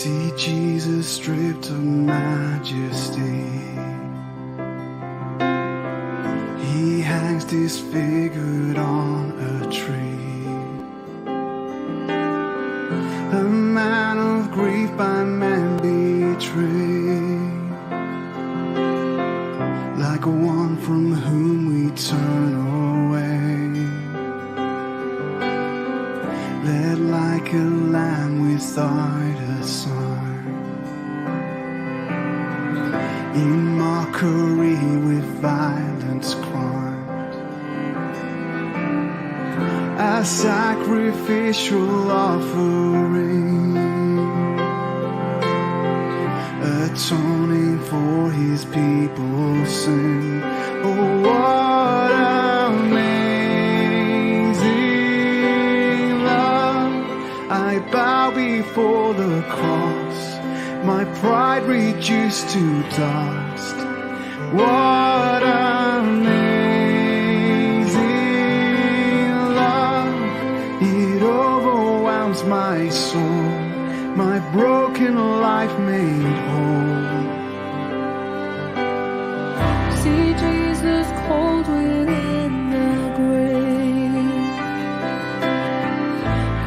See Jesus stripped of majesty. He hangs disfigured on a tree. A man of grief by man betrayed, like one from whom we turn away. Led like a lamb without a sign, in mockery with violence climbed, a sacrificial offering, atoning for his people's sin. Oh, what amazing love! I bow before the cross, my pride reduced to dust. What amazing love! It overwhelms my soul, my broken life made whole. See Jesus cold within the grave,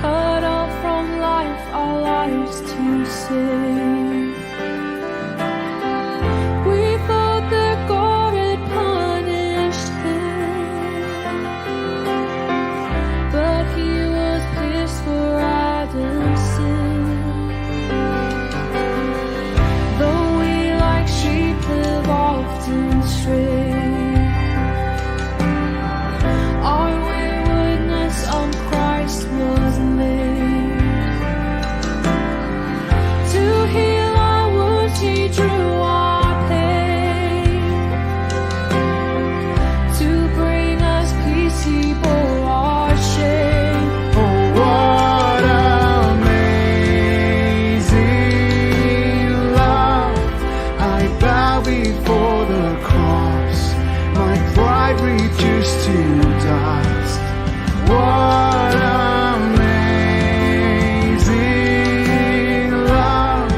cut off from life, our lives to save. We thought that God had punished him, but he was pierced for Adam's sin. Though we like sheep have often strayed, our waywardness on Christ was made. To heal our wounds he drew our pain, to bring us peace he bore our shame. Oh, what amazing love! I bow before the cross, my pride reduced to dust. What amazing love!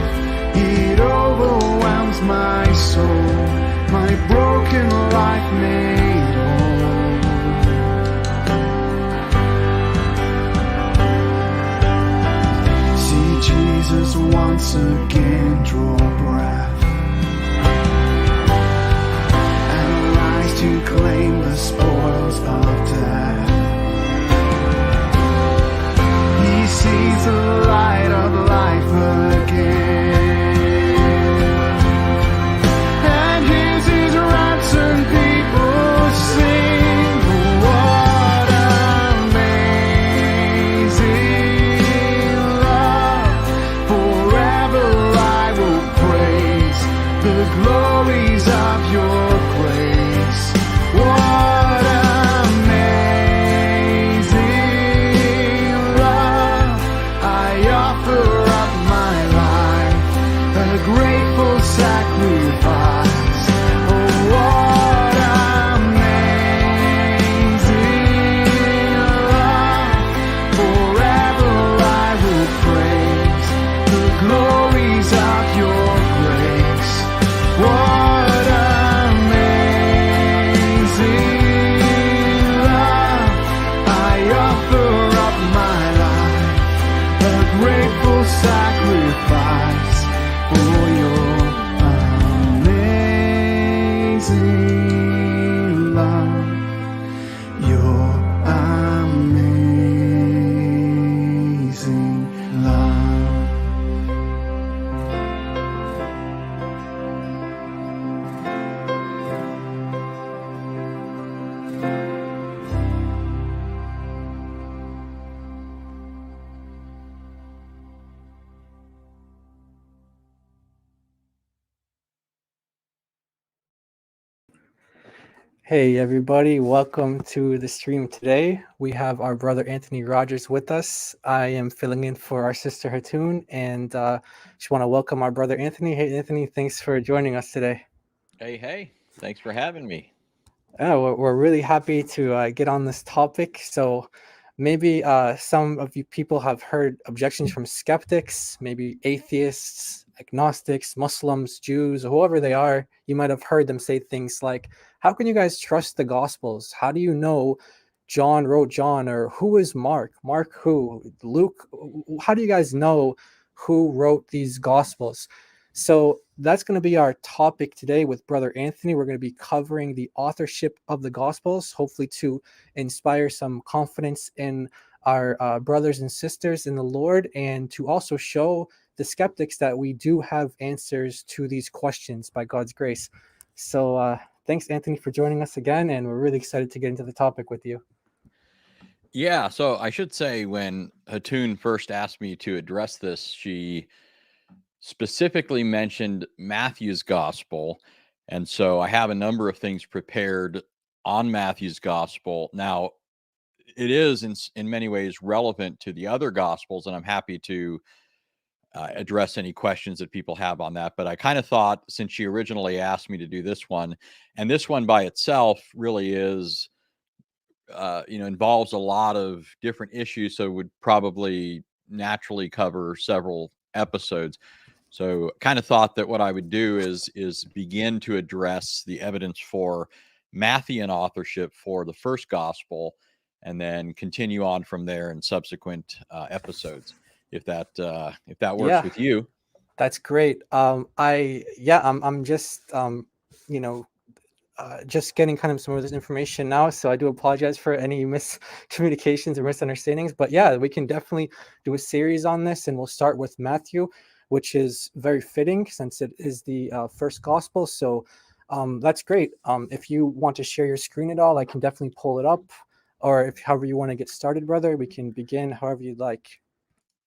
It overwhelms my soul, my broken life made whole. See Jesus once again draw breath and rise to claim the spoils of death. He sees the light of life again and hears his ransomed people sing. What amazing love! Forever I will praise the glories of your grace. What amazing love! I offer up my life, a grateful sacrifice. Oh, what amazing love! Forever I will praise the glories of your grace. What amazing love! I offer up my life, a grateful sacrifice for your amazing love. Your amazing love. Hey everybody, welcome to the stream today. We have our brother Anthony Rogers with us. I am filling in for our sister Hatun, and just want to welcome our brother Anthony. Hey Anthony, thanks for joining us today. Hey, thanks for having me. We're really happy to get on this topic. So maybe some of you people have heard objections from skeptics, maybe atheists, agnostics, Muslims, Jews, whoever they are. You might have heard them say things like, how can you guys trust the Gospels? How do you know John wrote John? Or who is Mark? Mark who? Luke? How do you guys know who wrote these Gospels? So that's going to be our topic today with Brother Anthony. We're going to be covering the authorship of the Gospels, hopefully to inspire some confidence in our brothers and sisters in the Lord, and to also show the skeptics that we do have answers to these questions by God's grace. So thanks, Anthony, for joining us again, and we're really excited to get into the topic with you. Yeah, so I should say when Hatun first asked me to address this, she specifically mentioned Matthew's gospel. And so I have a number of things prepared on Matthew's gospel. Now, it is in many ways relevant to the other gospels, and I'm happy to address any questions that people have on that. But I kind of thought, since she originally asked me to do this one, and this one by itself really is involves a lot of different issues, so would probably naturally cover several episodes. So kind of thought that what I would do is begin to address the evidence for Matthean authorship for the first gospel, and then continue on from there in subsequent episodes, if that works Yeah, with you. that's great. I'm just you know just getting kind of some of this information now, so I do apologize for any miscommunications or misunderstandings. But yeah, we can definitely do a series on this, and we'll start with Matthew, which is very fitting since it is the first gospel. So that's great. If you want to share your screen at all, I can definitely pull it up, or if however you want to get started, brother, we can begin however you'd like.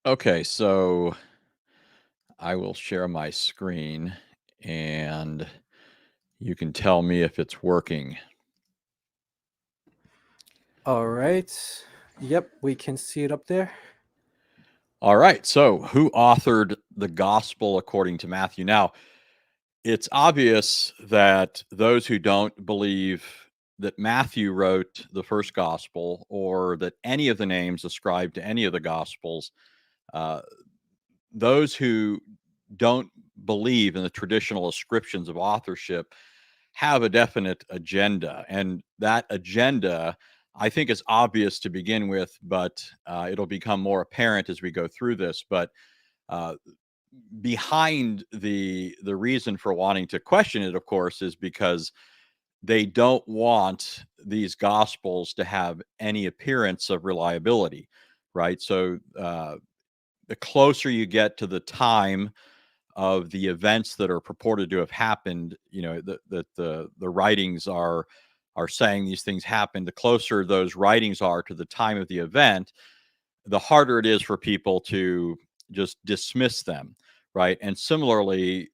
Okay, so I will share my screen, and you can tell me if it's working. All right. Yep, we can see it up there. All right. So, who authored the gospel according to Matthew? Now, it's obvious that those who don't believe that Matthew wrote the first gospel, or that any of the names ascribed to any of the gospels, uh, those who don't believe in the traditional ascriptions of authorship have a definite agenda. And that agenda, I think, is obvious to begin with, but it'll become more apparent as we go through this. But uh, behind the reason for wanting to question it, of course, is because they don't want these gospels to have any appearance of reliability, right? So the closer you get to the time of the events that are purported to have happened, that the writings are saying these things happened, the closer those writings are to the time of the event, the harder it is for people to just dismiss them, right? And similarly,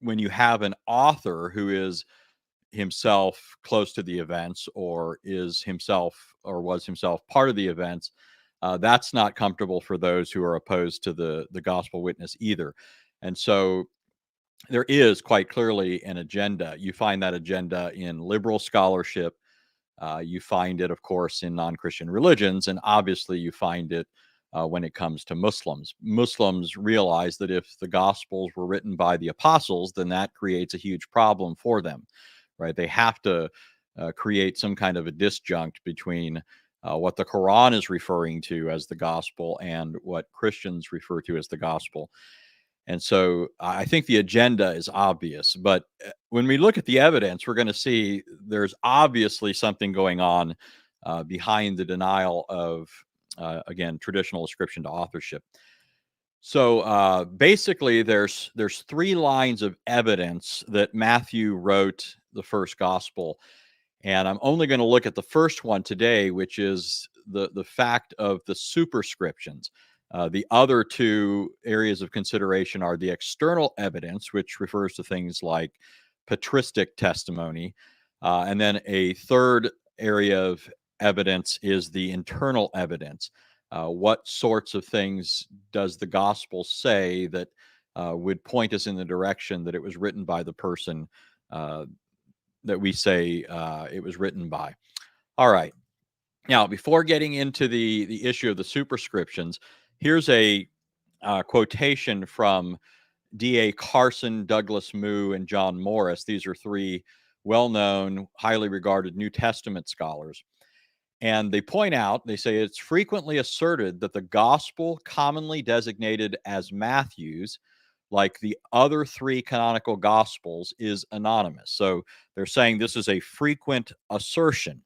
when you have an author who is himself close to the events, or is himself or was himself part of the events, that's not comfortable for those who are opposed to the gospel witness either. And so there is quite clearly an agenda. You find that agenda in liberal scholarship. You find it, of course, in non-Christian religions, and obviously you find it when it comes to Muslims. Muslims realize that if the Gospels were written by the apostles, then that creates a huge problem for them, right? They have to create some kind of a disjunct between what the Quran is referring to as the Gospel and what Christians refer to as the Gospel. And so I think the agenda is obvious. But when we look at the evidence, we're going to see there's obviously something going on behind the denial of, again, traditional ascription to authorship. So basically, there's three lines of evidence that Matthew wrote the first gospel, and I'm only going to look at the first one today, which is the fact of the superscriptions. The other two areas of consideration are the external evidence, which refers to things like patristic testimony. And then a third area of evidence is the internal evidence. What sorts of things does the gospel say that would point us in the direction that it was written by the person that we say it was written by? All right. Now, before getting into the issue of the superscriptions, here's a quotation from D.A. Carson, Douglas Moo, and John Morris. These are three well-known, highly regarded New Testament scholars. And they point out, they say it's frequently asserted that the gospel commonly designated as Matthew's, like the other three canonical gospels, is anonymous. So they're saying this is a frequent assertion.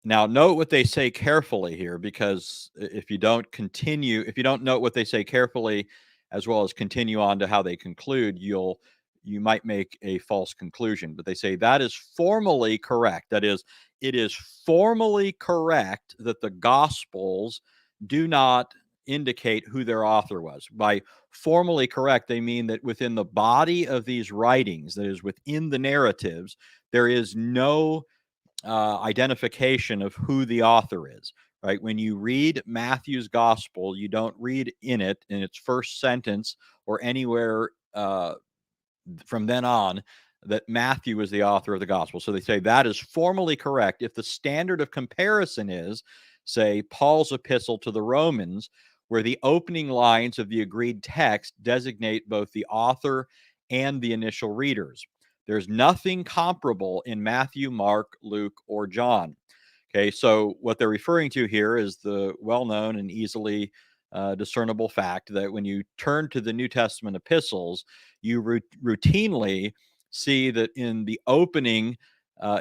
Now, note what they say carefully here, because if you don't note what they say carefully, as well as continue on to how they conclude, you might make a false conclusion. But they say that is formally correct. That is, it is formally correct that the Gospels do not indicate who their author was. By formally correct, they mean that within the body of these writings, that is, within the narratives, there is no identification of who the author is, right? When you read Matthew's gospel, you don't read in its first sentence or anywhere from then on that Matthew is the author of the gospel. So they say that is formally correct. If the standard of comparison is, say, Paul's epistle to the Romans, where the opening lines of the agreed text designate both the author and the initial readers. There's nothing comparable in Matthew, Mark, Luke, or John. Okay, so what they're referring to here is the well-known and easily discernible fact that when you turn to the New Testament epistles, you routinely see that in the opening,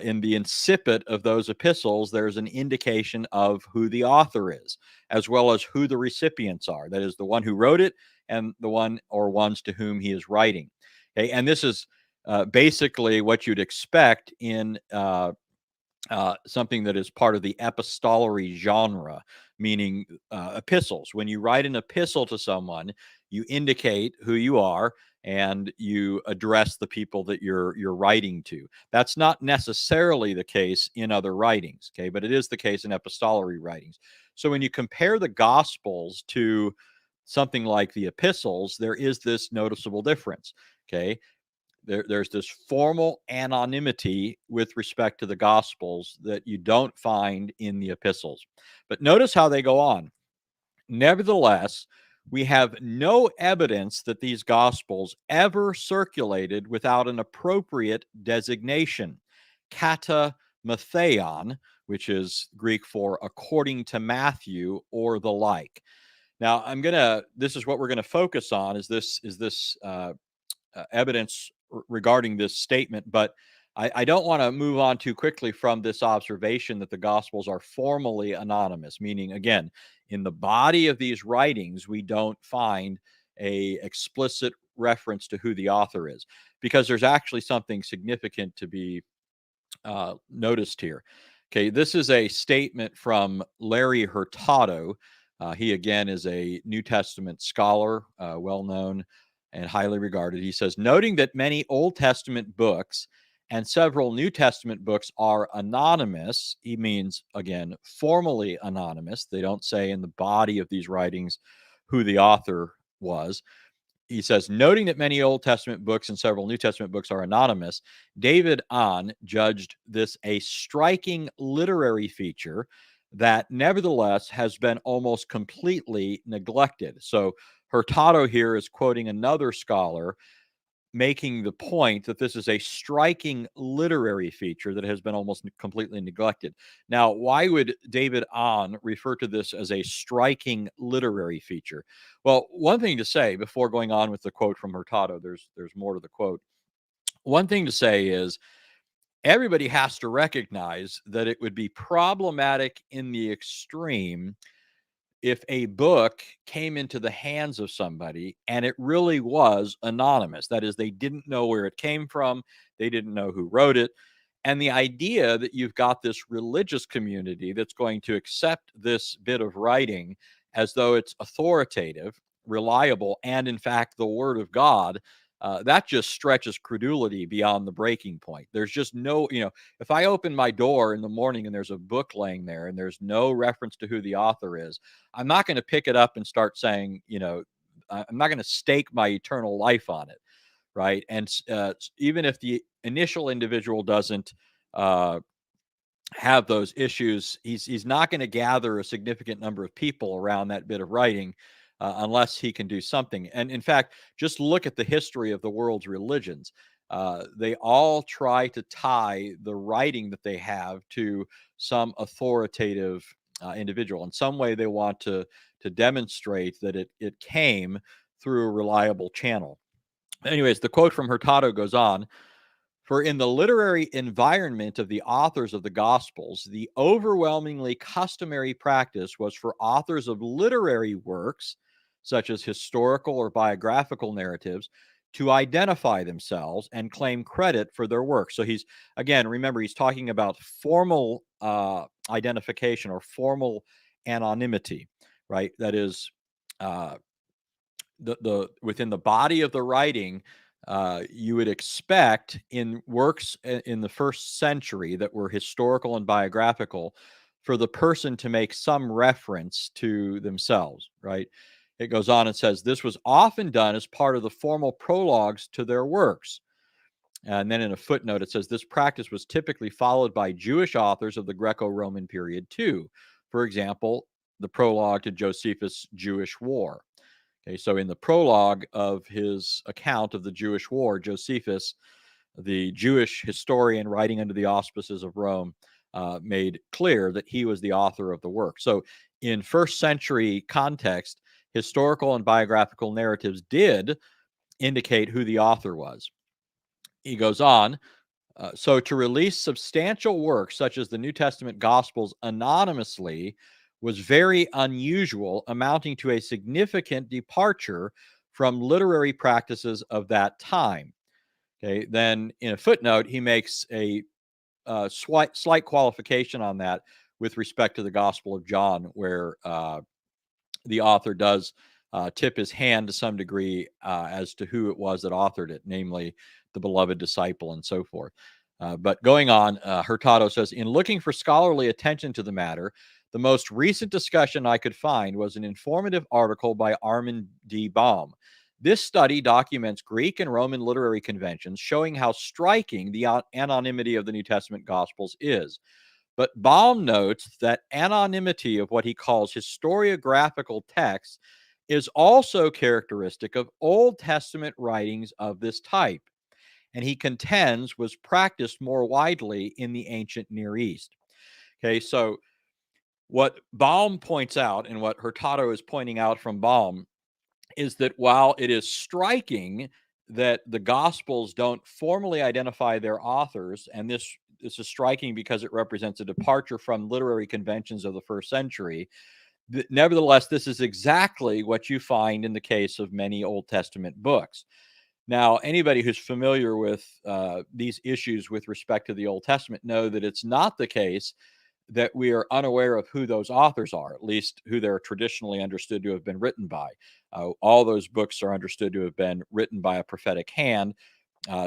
in the incipit of those epistles, there's an indication of who the author is, as well as who the recipients are. That is, the one who wrote it and the one or ones to whom he is writing. Okay, and this is basically what you'd expect in something that is part of the epistolary genre, meaning epistles. When you write an epistle to someone, you indicate who you are and you address the people that you're writing to. That's not necessarily the case in other writings, okay, but it is the case in epistolary writings. So when you compare the Gospels to something like the epistles, there is this noticeable difference, okay? There's this formal anonymity with respect to the Gospels that you don't find in the epistles. But notice how they go on. Nevertheless, we have no evidence that these Gospels ever circulated without an appropriate designation, kata matheon, which is Greek for according to Matthew or the like. Now, this is what we're going to focus on, is this evidence regarding this statement, but I don't want to move on too quickly from this observation that the Gospels are formally anonymous, meaning, again, in the body of these writings, we don't find a explicit reference to who the author is, because there's actually something significant to be noticed here. Okay, this is a statement from Larry Hurtado. He, again, is a New Testament scholar, well known and highly regarded. He says, noting that many Old Testament books and several New Testament books are anonymous, he means, again, formally anonymous. They don't say in the body of these writings who the author was. He says, noting that many Old Testament books and several New Testament books are anonymous, David Ahn judged this a striking literary feature that nevertheless has been almost completely neglected. So Hurtado here is quoting another scholar, making the point that this is a striking literary feature that has been almost completely neglected. Now, why would David Ahn refer to this as a striking literary feature? Well, one thing to say before going on with the quote from Hurtado, there's more to the quote. One thing to say is everybody has to recognize that it would be problematic in the extreme if a book came into the hands of somebody and it really was anonymous. That is, they didn't know where it came from, they didn't know who wrote it. And the idea that you've got this religious community that's going to accept this bit of writing as though it's authoritative, reliable, and in fact the word of God, that just stretches credulity beyond the breaking point. There's just no, if I open my door in the morning and there's a book laying there and there's no reference to who the author is, I'm not going to pick it up and start saying, I'm not going to stake my eternal life on it, right? And even if the initial individual doesn't have those issues, he's not going to gather a significant number of people around that bit of writing unless he can do something. And in fact, just look at the history of the world's religions. They all try to tie the writing that they have to some authoritative individual. In some way, they want to demonstrate that it came through a reliable channel. Anyways, the quote from Hurtado goes on. For in the literary environment of the authors of the Gospels, the overwhelmingly customary practice was for authors of literary works, such as historical or biographical narratives, to identify themselves and claim credit for their work. So he's, again, remember, he's talking about formal identification or formal anonymity, right? That is, uh, the within the body of the writing, you would expect in works in the first century that were historical and biographical for the person to make some reference to themselves, right? It goes on and says this was often done as part of the formal prologues to their works. And then in a footnote, it says this practice was typically followed by Jewish authors of the Greco-Roman period too. For example, the prologue to Josephus' Jewish War. Okay, so in the prologue of his account of the Jewish war, Josephus, the Jewish historian writing under the auspices of Rome, made clear that he was the author of the work. So in first century context, historical and biographical narratives did indicate who the author was. He goes on, so to release substantial works such as the New Testament Gospels anonymously was very unusual, amounting to a significant departure from literary practices of that time. Okay, then in a footnote, he makes a slight qualification on that with respect to the Gospel of John, where the author does tip his hand to some degree as to who it was that authored it, namely the beloved disciple and so forth. But going on, Hurtado says, in looking for scholarly attention to the matter, the most recent discussion I could find was an informative article by Armin D. Baum. This study documents Greek and Roman literary conventions, showing how striking the anonymity of the New Testament Gospels is. But Baum notes that anonymity of what he calls historiographical texts is also characteristic of Old Testament writings of this type, and he contends was practiced more widely in the ancient Near East. Okay, so what Baum points out and what Hurtado is pointing out from Baum is that while it is striking that the Gospels don't formally identify their authors, and this is striking because it represents a departure from literary conventions of the first century, nevertheless, this is exactly what you find in the case of many Old Testament books. Now, anybody who's familiar with these issues with respect to the Old Testament know that it's not the case that we are unaware of who those authors are, at least who they're traditionally understood to have been written by. All those books are understood to have been written by a prophetic hand.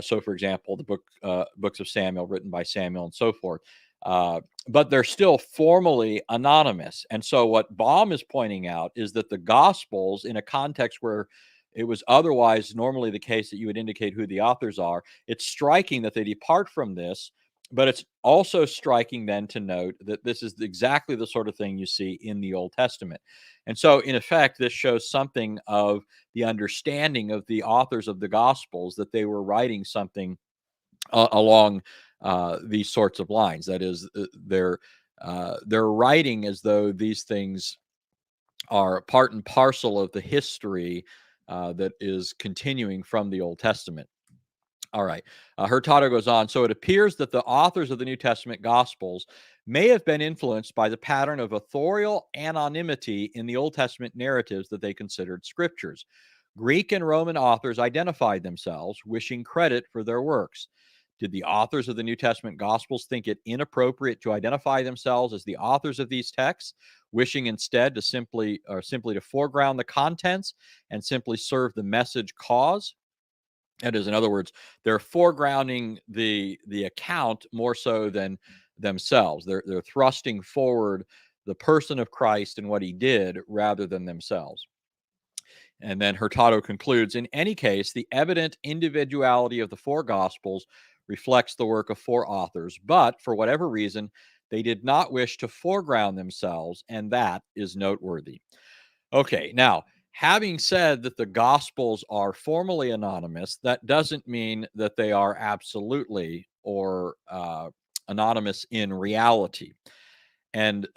So, for example, the books of Samuel written by Samuel and so forth. But they're still formally anonymous. And so, what Baum is pointing out is that the Gospels, in a context where it was otherwise normally the case that you would indicate who the authors are, it's striking that they depart from this. But it's also striking then to note that this is exactly the sort of thing you see in the Old Testament. And so, in effect, this shows something of the understanding of the authors of the Gospels that they were writing something along these sorts of lines. That is, they're writing as though these things are part and parcel of the history that is continuing from the Old Testament. All right. Hurtado goes on. So it appears that the authors of the New Testament Gospels may have been influenced by the pattern of authorial anonymity in the Old Testament narratives that they considered scriptures. Greek and Roman authors identified themselves, wishing credit for their works. Did the authors of the New Testament Gospels think it inappropriate to identify themselves as the authors of these texts, wishing instead to simply to foreground the contents and simply serve the message cause? That is, in other words, they're foregrounding the account more so than themselves. They're thrusting forward the person of Christ and what he did rather than themselves. And then Hurtado concludes, in any case, the evident individuality of the four Gospels reflects the work of four authors, but for whatever reason, They did not wish to foreground themselves, and that is noteworthy. Okay, now, having said that the Gospels are formally anonymous, that doesn't mean that they are absolutely or anonymous in reality. And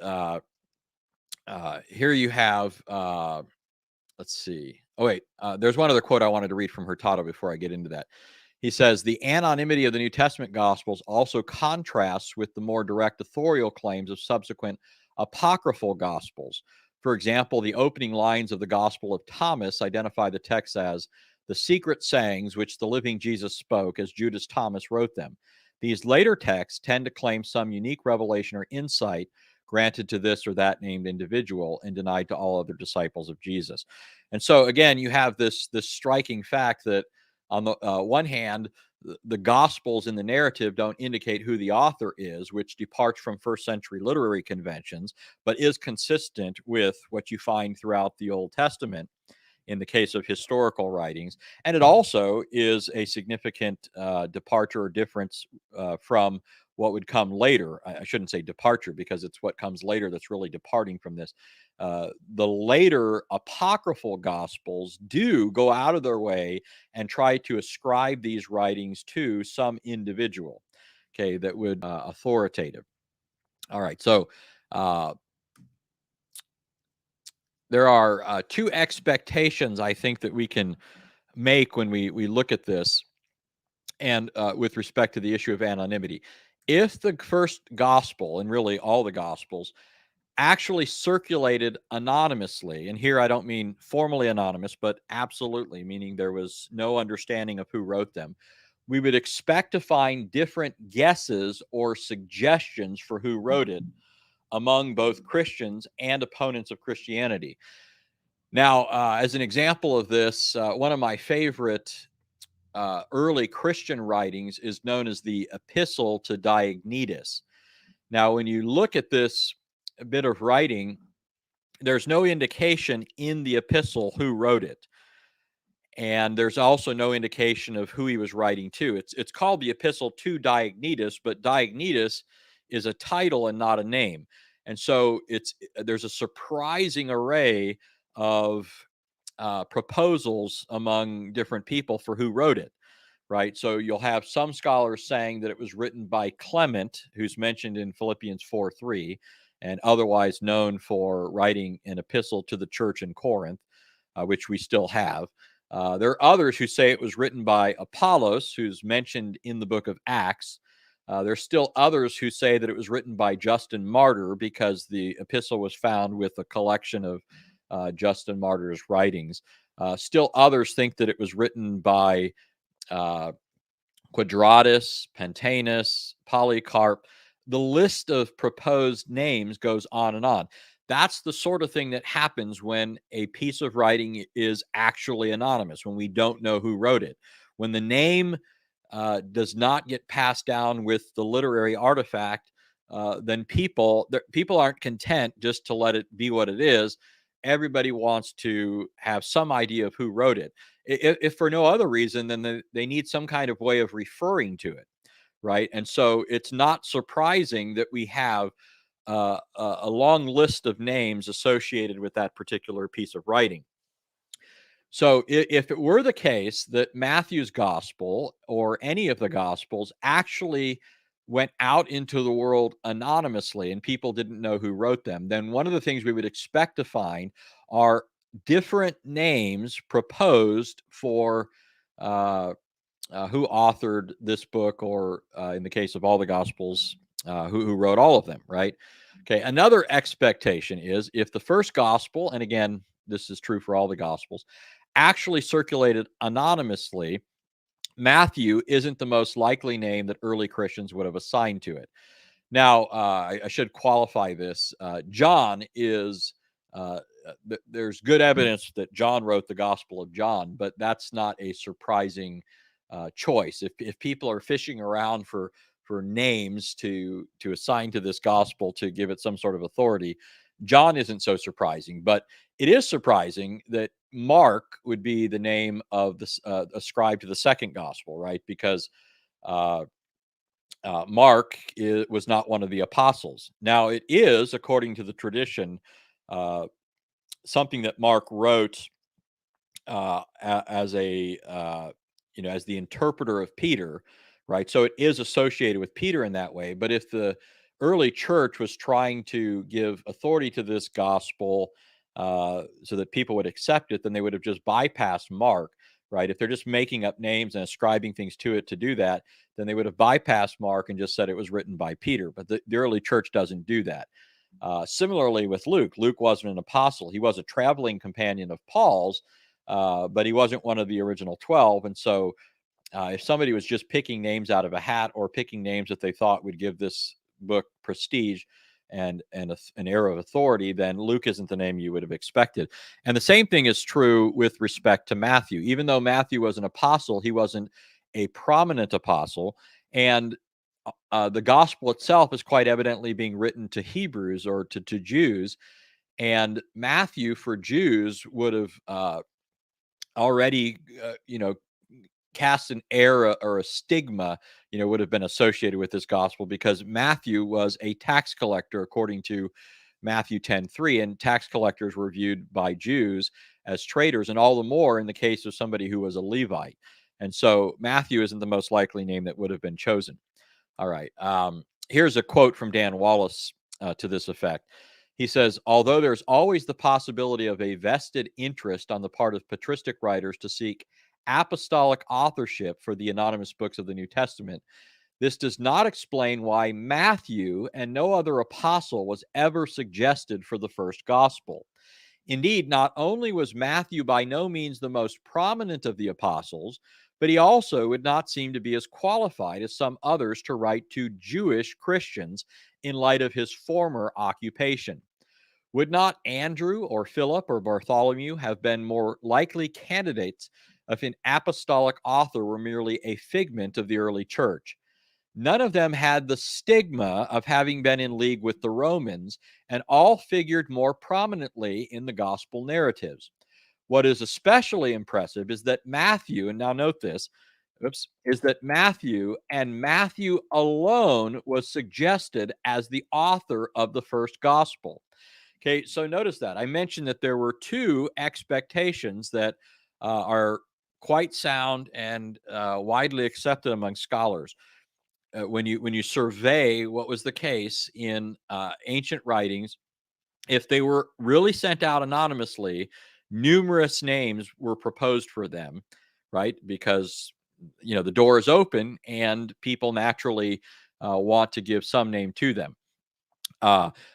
here you have, let's see. Oh, wait, there's one other quote I wanted to read from Hurtado before I get into that. He says, the anonymity of the New Testament Gospels also contrasts with the more direct authorial claims of subsequent apocryphal Gospels. For example, the opening lines of the Gospel of Thomas identify the text as the secret sayings which the living Jesus spoke as Judas Thomas wrote them. These later texts tend to claim some unique revelation or insight granted to this or that named individual and denied to all other disciples of Jesus. And so, again, you have this striking fact that on the one hand, the Gospels in the narrative don't indicate who the author is, which departs from first century literary conventions, but is consistent with what you find throughout the Old Testament in the case of historical writings. And it also is a significant departure or difference from what would come later. I shouldn't say departure because it's what comes later that's really departing from this. The later apocryphal gospels do go out of their way and try to ascribe these writings to some individual, okay, that would authoritative. All right, so there are two expectations I think that we can make when we look at this and with respect to the issue of anonymity. If the first gospel, and really all the gospels, actually circulated anonymously, and here I don't mean formally anonymous, but absolutely, meaning there was no understanding of who wrote them, we would expect to find different guesses or suggestions for who wrote it among both Christians and opponents of Christianity. Now, as an example of this, one of my favorite early Christian writings is known as the Epistle to Diognetus. Now, when you look at this bit of writing, there's no indication in the epistle who wrote it. And there's also no indication of who he was writing to. It's called the Epistle to Diognetus, but Diognetus is a title and not a name. And so there's a surprising array of proposals among different people for who wrote it, right? So you'll have some scholars saying that it was written by Clement, who's mentioned in Philippians 4:3, and otherwise known for writing an epistle to the church in Corinth, which we still have. There are others who say it was written by Apollos, who's mentioned in the book of Acts. There's still others who say that it was written by Justin Martyr because the epistle was found with a collection of Justin Martyr's writings. Still others think that it was written by Quadratus, Pentanus, Polycarp. The list of proposed names goes on and on. That's the sort of thing that happens when a piece of writing is actually anonymous, when we don't know who wrote it. When the name does not get passed down with the literary artifact, then people aren't content just to let it be what it is. Everybody wants to have some idea of who wrote it. If for no other reason, then they need some kind of way of referring to it, right? And so it's not surprising that we have a long list of names associated with that particular piece of writing. So if it were the case that Matthew's gospel or any of the gospels actually went out into the world anonymously and people didn't know who wrote them, then one of the things we would expect to find are different names proposed for who authored this book, or in the case of all the gospels, who wrote all of them, right? Okay, another expectation is if the first gospel, and again, this is true for all the gospels, actually circulated anonymously, Matthew isn't the most likely name that early Christians would have assigned to it. Now, I should qualify this. John is, there's good evidence that John wrote the Gospel of John, but that's not a surprising choice. If people are fishing around for names to assign to this gospel to give it some sort of authority, John isn't so surprising. But it is surprising that Mark would be the name of this ascribed to the second gospel, right? Because Mark was not one of the apostles. Now, it is, according to the tradition, something that Mark wrote as as the interpreter of Peter, right? So it is associated with Peter in that way. But if the early church was trying to give authority to this gospel so that people would accept it, then they would have just bypassed Mark, right? If they're just making up names and ascribing things to it to do that, then they would have bypassed Mark and just said it was written by Peter. But the early church doesn't do that. Similarly with Luke, Luke wasn't an apostle. He was a traveling companion of Paul's, but he wasn't one of the original 12. And so if somebody was just picking names out of a hat or picking names that they thought would give this book prestige and an air of authority, then Luke isn't the name you would have expected. And the same thing is true with respect to Matthew. Even though Matthew was an apostle, he wasn't a prominent apostle. And the gospel itself is quite evidently being written to Hebrews or to Jews. And Matthew for Jews would have already, cast an air or a stigma, would have been associated with this gospel because Matthew was a tax collector, according to Matthew 10:3, and tax collectors were viewed by Jews as traitors, and all the more in the case of somebody who was a Levite. And so Matthew isn't the most likely name that would have been chosen. All right. Here's a quote from Dan Wallace to this effect. He says, although there's always the possibility of a vested interest on the part of patristic writers to seek apostolic authorship for the anonymous books of the New Testament, this does not explain why Matthew and no other apostle was ever suggested for the first gospel. Indeed, not only was Matthew by no means the most prominent of the apostles, but he also would not seem to be as qualified as some others to write to Jewish Christians in light of his former occupation. Would not Andrew or Philip or Bartholomew have been more likely candidates if an apostolic author were merely a figment of the early church? None of them had the stigma of having been in league with the Romans, and all figured more prominently in the gospel narratives. What is especially impressive is that Matthew, and now note this, is that Matthew and Matthew alone was suggested as the author of the first gospel. Okay, so notice that. I mentioned that there were two expectations that are quite sound and widely accepted among scholars. When you survey what was the case in ancient writings, if they were really sent out anonymously, numerous names were proposed for them, right? Because the door is open and people naturally want to give some name to them.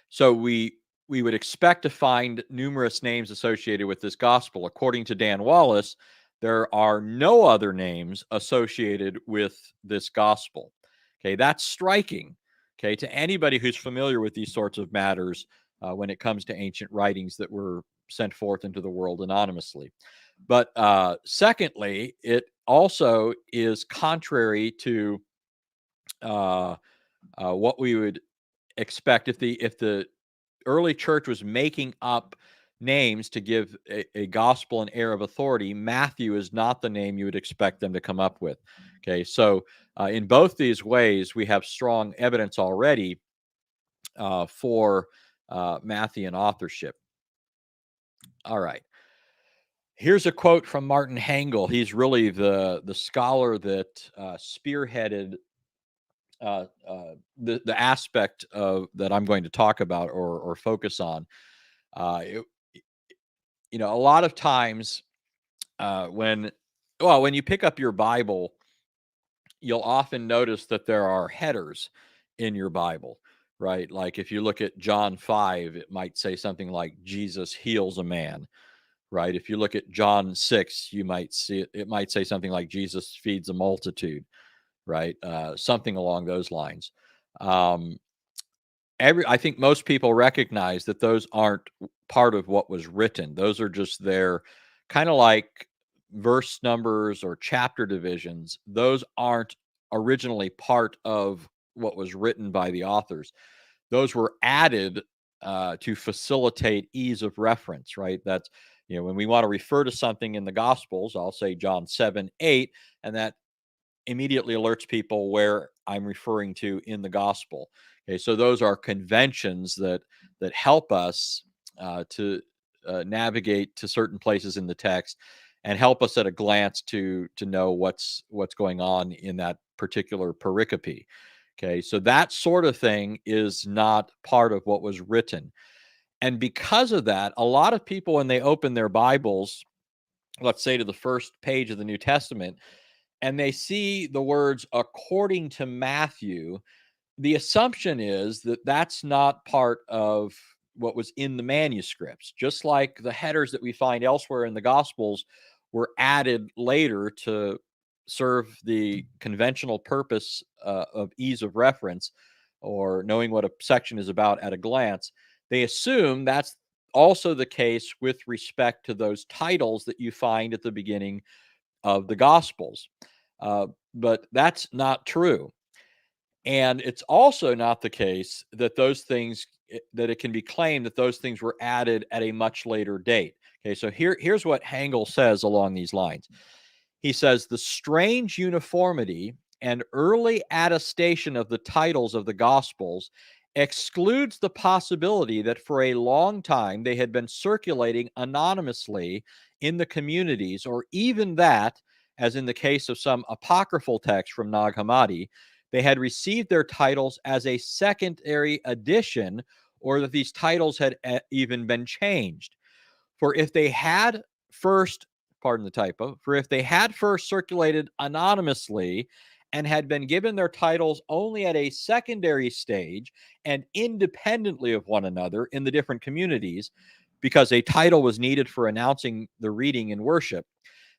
So we would expect to find numerous names associated with this gospel. According to Dan Wallace, there are no other names associated with this gospel. Okay, that's striking. Okay, to anybody who's familiar with these sorts of matters when it comes to ancient writings that were sent forth into the world anonymously. But secondly, it also is contrary to what we would expect if the early church was making up names to give a gospel an air of authority. Matthew is not the name you would expect them to come up with. Okay, so in both these ways, we have strong evidence already for Matthew and authorship. All right. Here's a quote from Martin Hengel. He's really the scholar that spearheaded the aspect of that I'm going to talk about or focus on. A lot of times when you pick up your Bible, you'll often notice that there are headers in your Bible, right? Like if you look at John 5, it might say something like Jesus heals a man, right? If you look at John 6, you might see it might say something like Jesus feeds a multitude, right? Something along those lines. I think most people recognize that those aren't part of what was written. Those are just their kind of like verse numbers or chapter divisions. Those aren't originally part of what was written by the authors. Those were added to facilitate ease of reference, right? That's, when we want to refer to something in the Gospels, I'll say John 7, 8, and that immediately alerts people where I'm referring to in the gospel. Okay, so those are conventions that help us to navigate to certain places in the text and help us at a glance to know what's going on in that particular pericope. Okay, so that sort of thing is not part of what was written. And because of that, a lot of people, when they open their Bibles, let's say to the first page of the New Testament, and they see the words according to Matthew, the assumption is that that's not part of what was in the manuscripts, just like the headers that we find elsewhere in the Gospels were added later to serve the conventional purpose of ease of reference or knowing what a section is about at a glance. They assume that's also the case with respect to those titles that you find at the beginning of the Gospels. But that's not true. And it's also not the case that those things, that it can be claimed that those things were added at a much later date. Okay, so here's what Hangel says along these lines. He says the strange uniformity and early attestation of the titles of the Gospels excludes the possibility that for a long time they had been circulating anonymously in the communities, or even that, as in the case of some apocryphal texts from Nag Hammadi, they had received their titles as a secondary addition, or that these titles had even been changed. For if they had first, pardon the typo, for if they had first circulated anonymously and had been given their titles only at a secondary stage and independently of one another in the different communities, because a title was needed for announcing the reading in worship,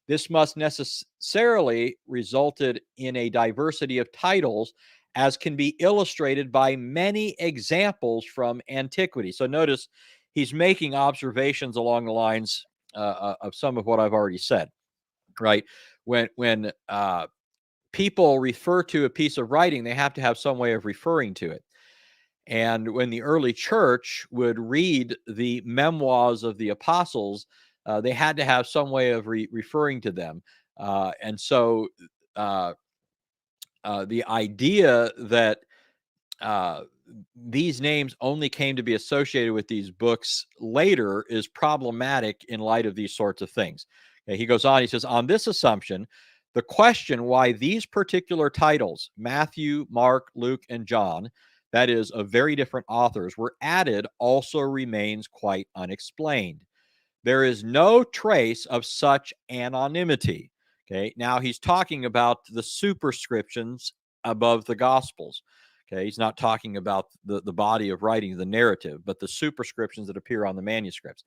this must necessarily resulted in a diversity of titles, as can be illustrated by many examples from antiquity. So notice he's making observations along the lines of some of what I've already said, right? When people refer to a piece of writing, they have to have some way of referring to it. And when the early church would read the memoirs of the apostles, they had to have some way of referring to them. And so uh, the idea that uh, these names only came to be associated with these books later is problematic in light of these sorts of things. Okay, he goes on, he says, on this assumption, the question why these particular titles, Matthew, Mark, Luke, and John, that is, of very different authors, were added also remains quite unexplained. There is no trace of such anonymity. Okay, now he's talking about the superscriptions above the Gospels. Okay, he's not talking about the body of writing, the narrative, but the superscriptions that appear on the manuscripts.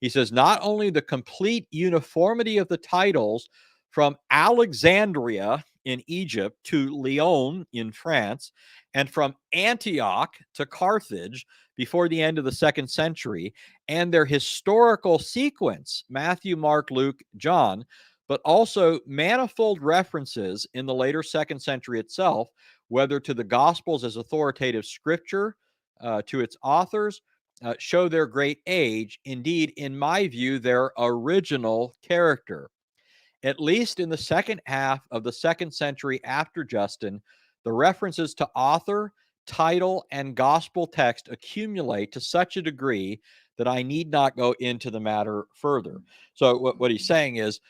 He says not only the complete uniformity of the titles from Alexandria in Egypt to Lyon in France, and from Antioch to Carthage before the end of the 2nd century, and their historical sequence, Matthew, Mark, Luke, John, but also manifold references in the later 2nd century itself, whether to the Gospels as authoritative scripture, to its authors, show their great age, indeed, in my view, their original character. At least in the second half of the 2nd century after Justin, the references to author, title, and gospel text accumulate to such a degree that I need not go into the matter further. So, what he's saying is,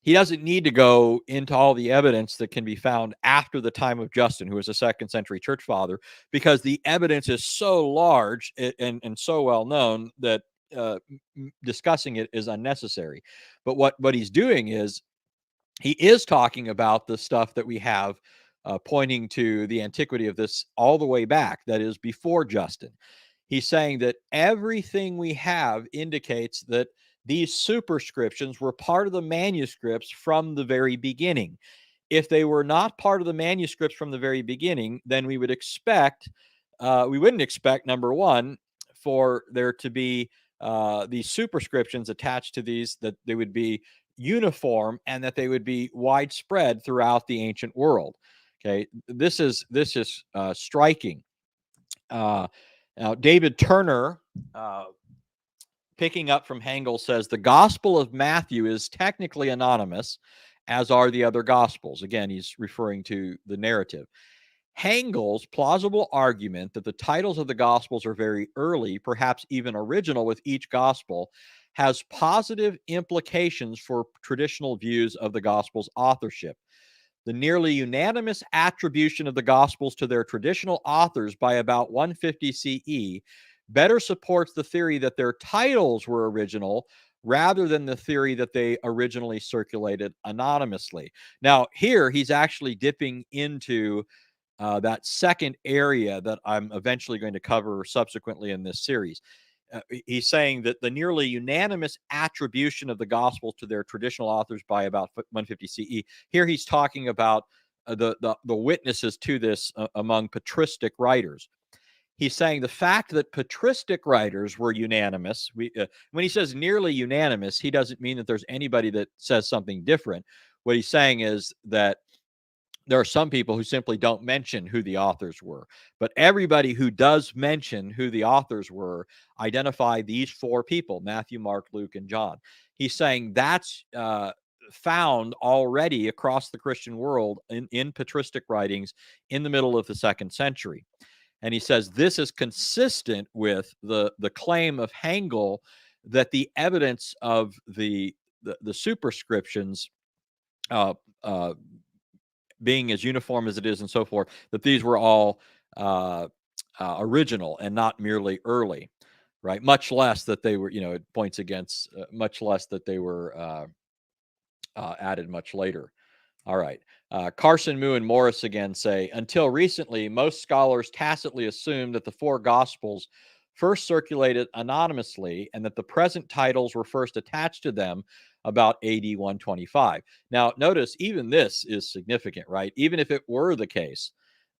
he doesn't need to go into all the evidence that can be found after the time of Justin, who was a 2nd century church father, because the evidence is so large and so well known that discussing it is unnecessary. But what he's doing is, he is talking about the stuff that we have pointing to the antiquity of this all the way back, that is, before Justin. He's saying that everything we have indicates that these superscriptions were part of the manuscripts from the very beginning. If they were not part of the manuscripts from the very beginning, then we wouldn't expect, number one, for there to be these superscriptions attached to these, that they would be uniform and that they would be widespread throughout the ancient world. Okay, this is striking. Now, David Turner, picking up from Hangel, says the Gospel of Matthew is technically anonymous, as are the other Gospels. Again, he's referring to the narrative. Hangel's plausible argument that the titles of the Gospels are very early, perhaps even original with each Gospel, has positive implications for traditional views of the Gospel's authorship. The nearly unanimous attribution of the Gospels to their traditional authors by about 150 CE better supports the theory that their titles were original rather than the theory that they originally circulated anonymously. Now, here he's actually dipping into that second area that I'm eventually going to cover subsequently in this series. He's saying that the nearly unanimous attribution of the Gospels to their traditional authors by about 150 CE. Here he's talking about the witnesses to this among patristic writers. He's saying the fact that patristic writers were unanimous. When he says nearly unanimous, he doesn't mean that there's anybody that says something different. What he's saying is that there are some people who simply don't mention who the authors were, but everybody who does mention who the authors were identify these four people: Matthew, Mark, Luke, and John. He's saying that's found already across the Christian world in patristic writings in the middle of the 2nd century. And he says this is consistent with the claim of Hengel that the evidence of the superscriptions uh, uh, being as uniform as it is and so forth, that these were all original and not merely early, right? Much less that they were, it points against, much less that they were added much later. All right. Carson, Moo, and Morris again say, until recently, most scholars tacitly assumed that the four Gospels first circulated anonymously and that the present titles were first attached to them about AD 125. Now, notice even this is significant, right? Even if it were the case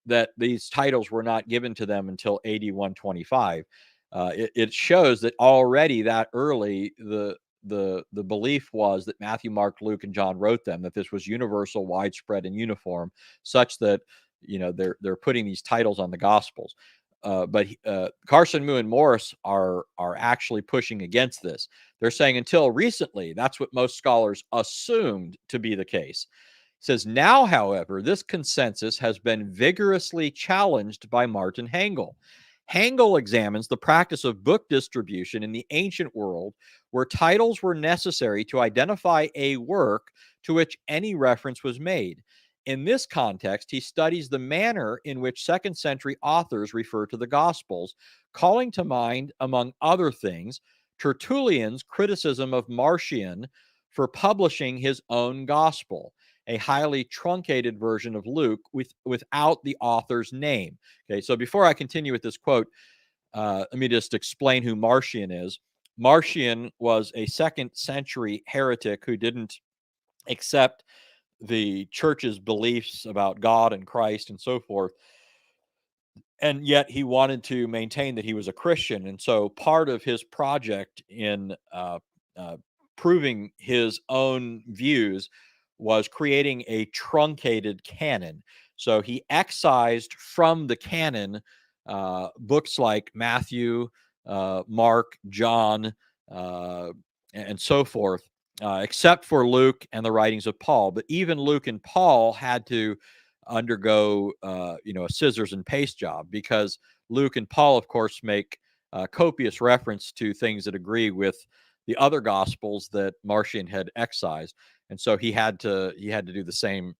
that these titles were not given to them until AD 125, it shows that already that early the belief was that Matthew, Mark, Luke, and John wrote them, that this was universal, widespread, and uniform, such that they're putting these titles on the Gospels. But Carson, Moo, and Morris are actually pushing against this. They're saying until recently, that's what most scholars assumed to be the case. It says now, however, this consensus has been vigorously challenged by Martin Hengel. Hengel examines the practice of book distribution in the ancient world, where titles were necessary to identify a work to which any reference was made. In this context, he studies the manner in which 2nd century authors refer to the Gospels, calling to mind, among other things, Tertullian's criticism of Marcion for publishing his own Gospel, a highly truncated version of Luke without the author's name. Okay, so before I continue with this quote, let me just explain who Marcion is. Marcion was a 2nd century heretic who didn't accept the church's beliefs about God and Christ and so forth. And yet he wanted to maintain that he was a Christian. And so part of his project in uh, proving his own views was creating a truncated canon. So he excised from the canon books like Matthew, Mark, John, uh, and so forth, except for Luke and the writings of Paul. But even Luke and Paul had to undergo, a scissors and paste job, because Luke and Paul, of course, make copious reference to things that agree with the other gospels that Marcion had excised, and so he had to do the same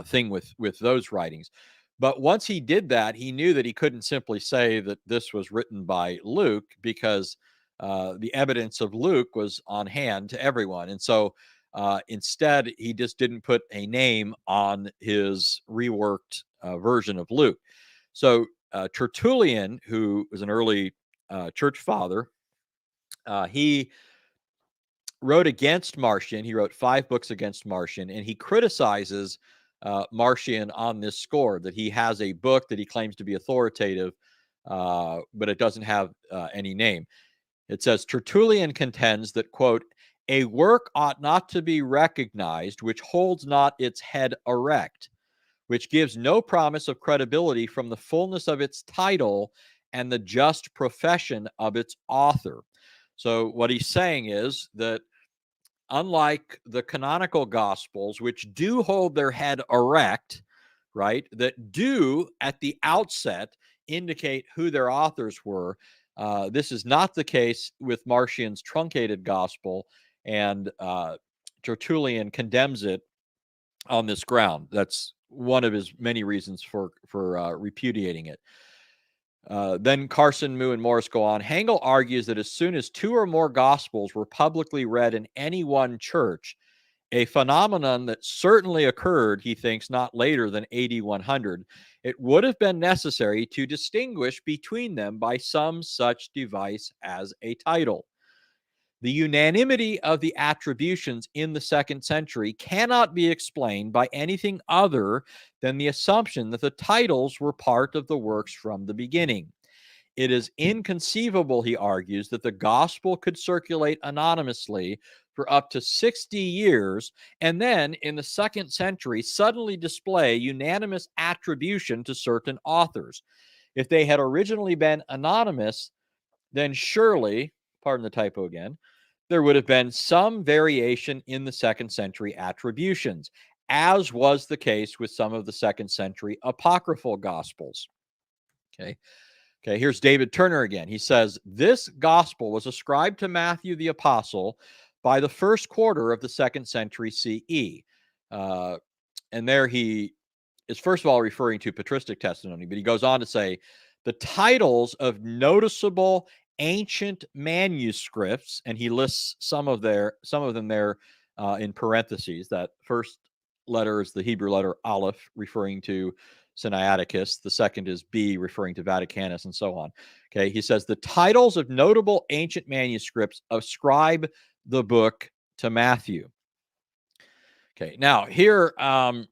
thing with those writings. But once he did that, he knew that he couldn't simply say that this was written by Luke, because the evidence of Luke was on hand to everyone. And so instead, he just didn't put a name on his reworked version of Luke. So Tertullian, who was an early church father, he wrote against Marcion. He wrote 5 books against Marcion, and he criticizes Marcion on this score, that he has a book that he claims to be authoritative, but it doesn't have any name. It says, Tertullian contends that, quote, a work ought not to be recognized which holds not its head erect, which gives no promise of credibility from the fullness of its title and the just profession of its author. So what he's saying is that unlike the canonical gospels, which do hold their head erect, right, that do at the outset indicate who their authors were. This is not the case with Marcion's truncated gospel, and Tertullian condemns it on this ground. That's one of his many reasons for repudiating it. Then Carson, Moo, and Morris go on. Hengel argues that as soon as 2 or more gospels were publicly read in any one church, a phenomenon that certainly occurred, he thinks, not later than AD 100, it would have been necessary to distinguish between them by some such device as a title. The unanimity of the attributions in the 2nd century cannot be explained by anything other than the assumption that the titles were part of the works from the beginning. It is inconceivable, he argues, that the gospel could circulate anonymously for up to 60 years and then in the 2nd century suddenly display unanimous attribution to certain authors. If they had originally been anonymous, then surely, pardon the typo again, there would have been some variation in the 2nd century attributions, as was the case with some of the 2nd century apocryphal gospels. Okay, here's David Turner again. He says, this gospel was ascribed to Matthew the apostle by the 1st quarter of the 2nd century CE. And there he is, first of all, referring to patristic testimony, but he goes on to say, the titles of noticeable ancient manuscripts, and he lists some of them there in parentheses. That first letter is the Hebrew letter Aleph, referring to Sinaiticus. The second is B, referring to Vaticanus, and so on. Okay, he says the titles of notable ancient manuscripts ascribe the book to Matthew. Okay, now here I'm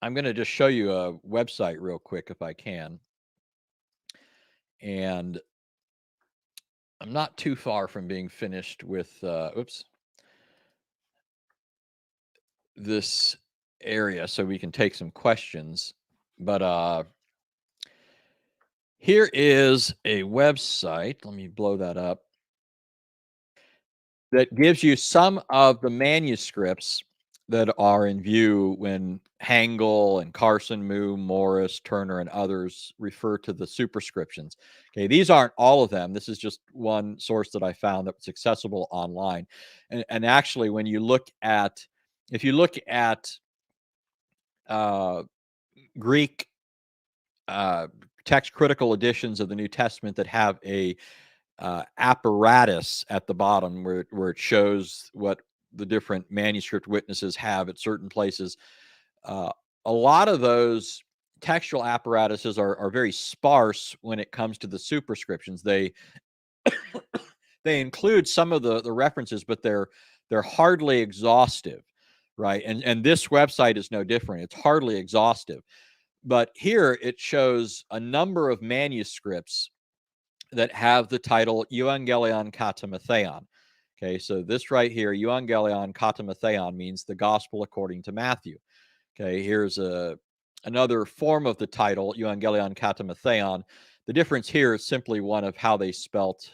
going to just show you a website real quick if I can. And I'm not too far from being finished with, this area so we can take some questions. But here is a website. Let me blow that up. That gives you some of the manuscripts that are in view when Hengel and Carson, Moo, Morris, Turner, and others refer to the superscriptions. Okay, these aren't all of them. This is just one source that I found that's accessible online. And actually, when you look at, if you look at Greek text critical editions of the New Testament that have a apparatus at the bottom where it shows what the different manuscript witnesses have at certain places. A lot of those textual apparatuses are very sparse when it comes to the superscriptions. They they include some of the references, but they're hardly exhaustive, right? And this website is no different. It's hardly exhaustive. But here it shows a number of manuscripts that have the title Euangelion kata Mattheon. Okay, so this right here, Euangelion kata Mattheon, means the gospel according to Matthew. Okay, here's another form of the title, Euangelion kata Mattheon. The difference here is simply one of how they spelt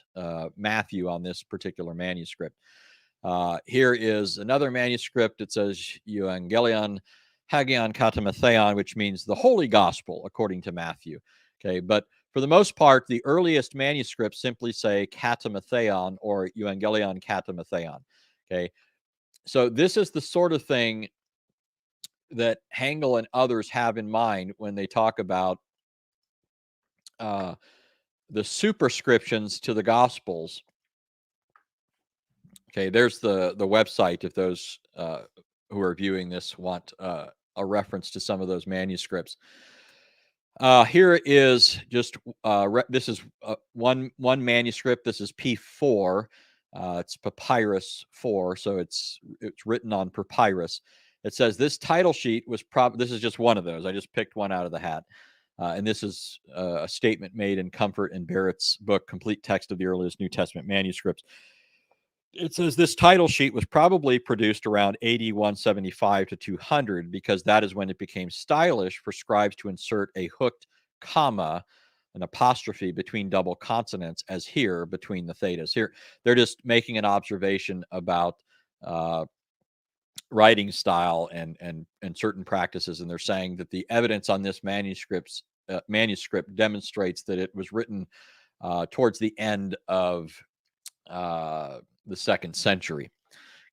Matthew on this particular manuscript. Here is another manuscript. It says Euangelion Hagion kata Mattheon, which means the holy gospel according to Matthew. Okay, but for the most part, the earliest manuscripts simply say kata Mattheon or Euangelion kata Mattheon. Okay, so this is the sort of thing that Hengel and others have in mind when they talk about the superscriptions to the Gospels. Okay, there's the website if those who are viewing this want a reference to some of those manuscripts. Here is just this is one manuscript. This is P4. It's Papyrus 4, so it's written on papyrus. It says this title sheet was this is just one of those. I just picked one out of the hat. And this is a statement made in Comfort and Barrett's book, Complete Text of the Earliest New Testament Manuscripts. It says this title sheet was probably produced around AD 175 to 200 because that is when it became stylish for scribes to insert a hooked comma, an apostrophe between double consonants, as here between the thetas. Here, they're just making an observation about writing style and certain practices, and they're saying that the evidence on this manuscript demonstrates that it was written towards the end of the 2nd century.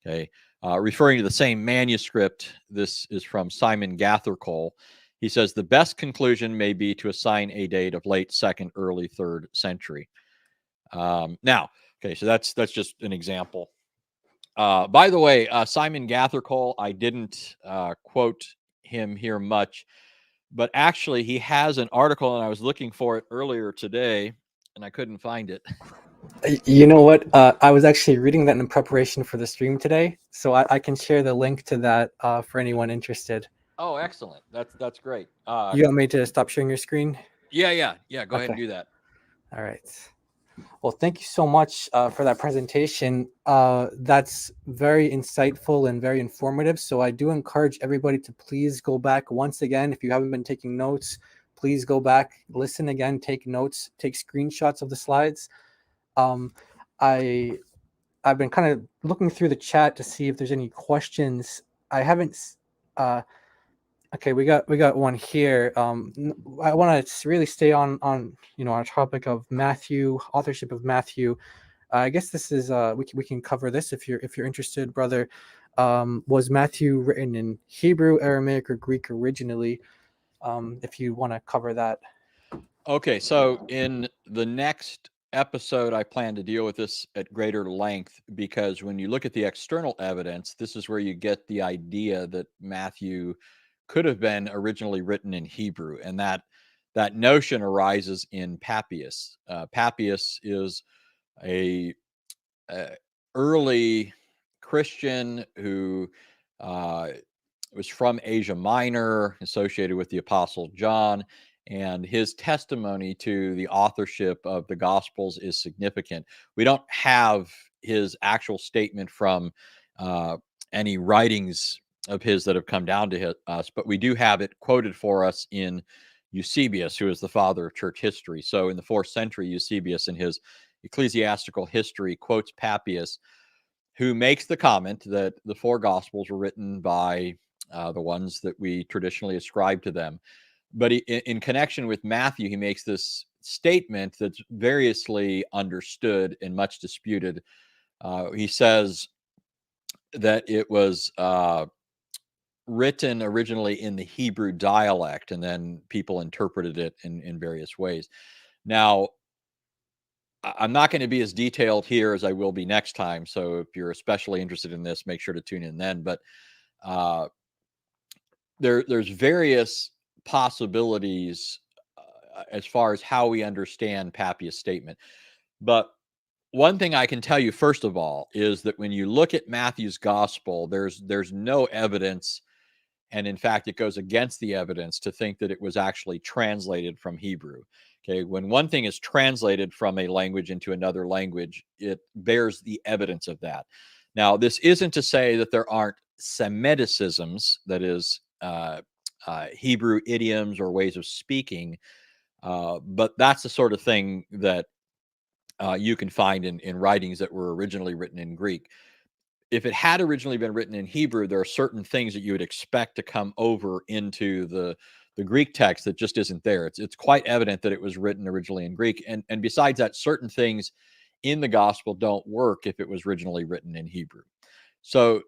Okay, referring to the same manuscript, this is from Simon Gathercole. He says the best conclusion may be to assign a date of late 2nd, early 3rd century. Now, okay, so that's just an example. By the way, Simon Gathercole, I didn't quote him here much, but actually he has an article, and I was looking for it earlier today, and I couldn't find it. You know what? I was actually reading that in preparation for the stream today, so I can share the link to that for anyone interested. Oh, excellent. That's great. You want me to stop sharing your screen? Yeah. Go ahead and Okay. do that. All right. Well, thank you so much for that presentation. That's very insightful and very informative. So I do encourage everybody to please go back once again. If you haven't been taking notes, please go back, listen again, take notes, take screenshots of the slides. I've been kind of looking through the chat to see if there's any questions. I haven't. Okay, we got one here. I want to really stay on our topic of Matthew, authorship of Matthew. I guess this is we can cover this if you're interested, brother. Was Matthew written in Hebrew, Aramaic, or Greek originally? If you want to cover that. Okay, so in the next episode, I plan to deal with this at greater length, because when you look at the external evidence, this is where you get the idea that Matthew could have been originally written in Hebrew, and that notion arises in Papias. Papias is a early Christian who was from Asia Minor, associated with the Apostle John, and his testimony to the authorship of the Gospels is significant. We don't have his actual statement from any writings of his that have come down to us, but we do have it quoted for us in Eusebius, who is the father of church history. So in the 4th century, Eusebius, in his ecclesiastical history, quotes Papias, who makes the comment that the 4 Gospels were written by the ones that we traditionally ascribe to them. But in connection with Matthew, he makes this statement that's variously understood and much disputed. He says that it was written originally in the Hebrew dialect, and then people interpreted it in various ways. Now, I'm not going to be as detailed here as I will be next time. So if you're especially interested in this, make sure to tune in then. But there's various possibilities as far as how we understand Papias' statement. But one thing I can tell you, first of all, is that when you look at Matthew's gospel, there's no evidence, and in fact, it goes against the evidence to think that it was actually translated from Hebrew. Okay, when one thing is translated from a language into another language, it bears the evidence of that. Now, this isn't to say that there aren't Semiticisms, that is, Hebrew idioms or ways of speaking, but that's the sort of thing that you can find in writings that were originally written in Greek. If it had originally been written in Hebrew, there are certain things that you would expect to come over into the Greek text that just isn't there. It's quite evident that it was written originally in Greek, and besides that, certain things in the gospel don't work if it was originally written in Hebrew. So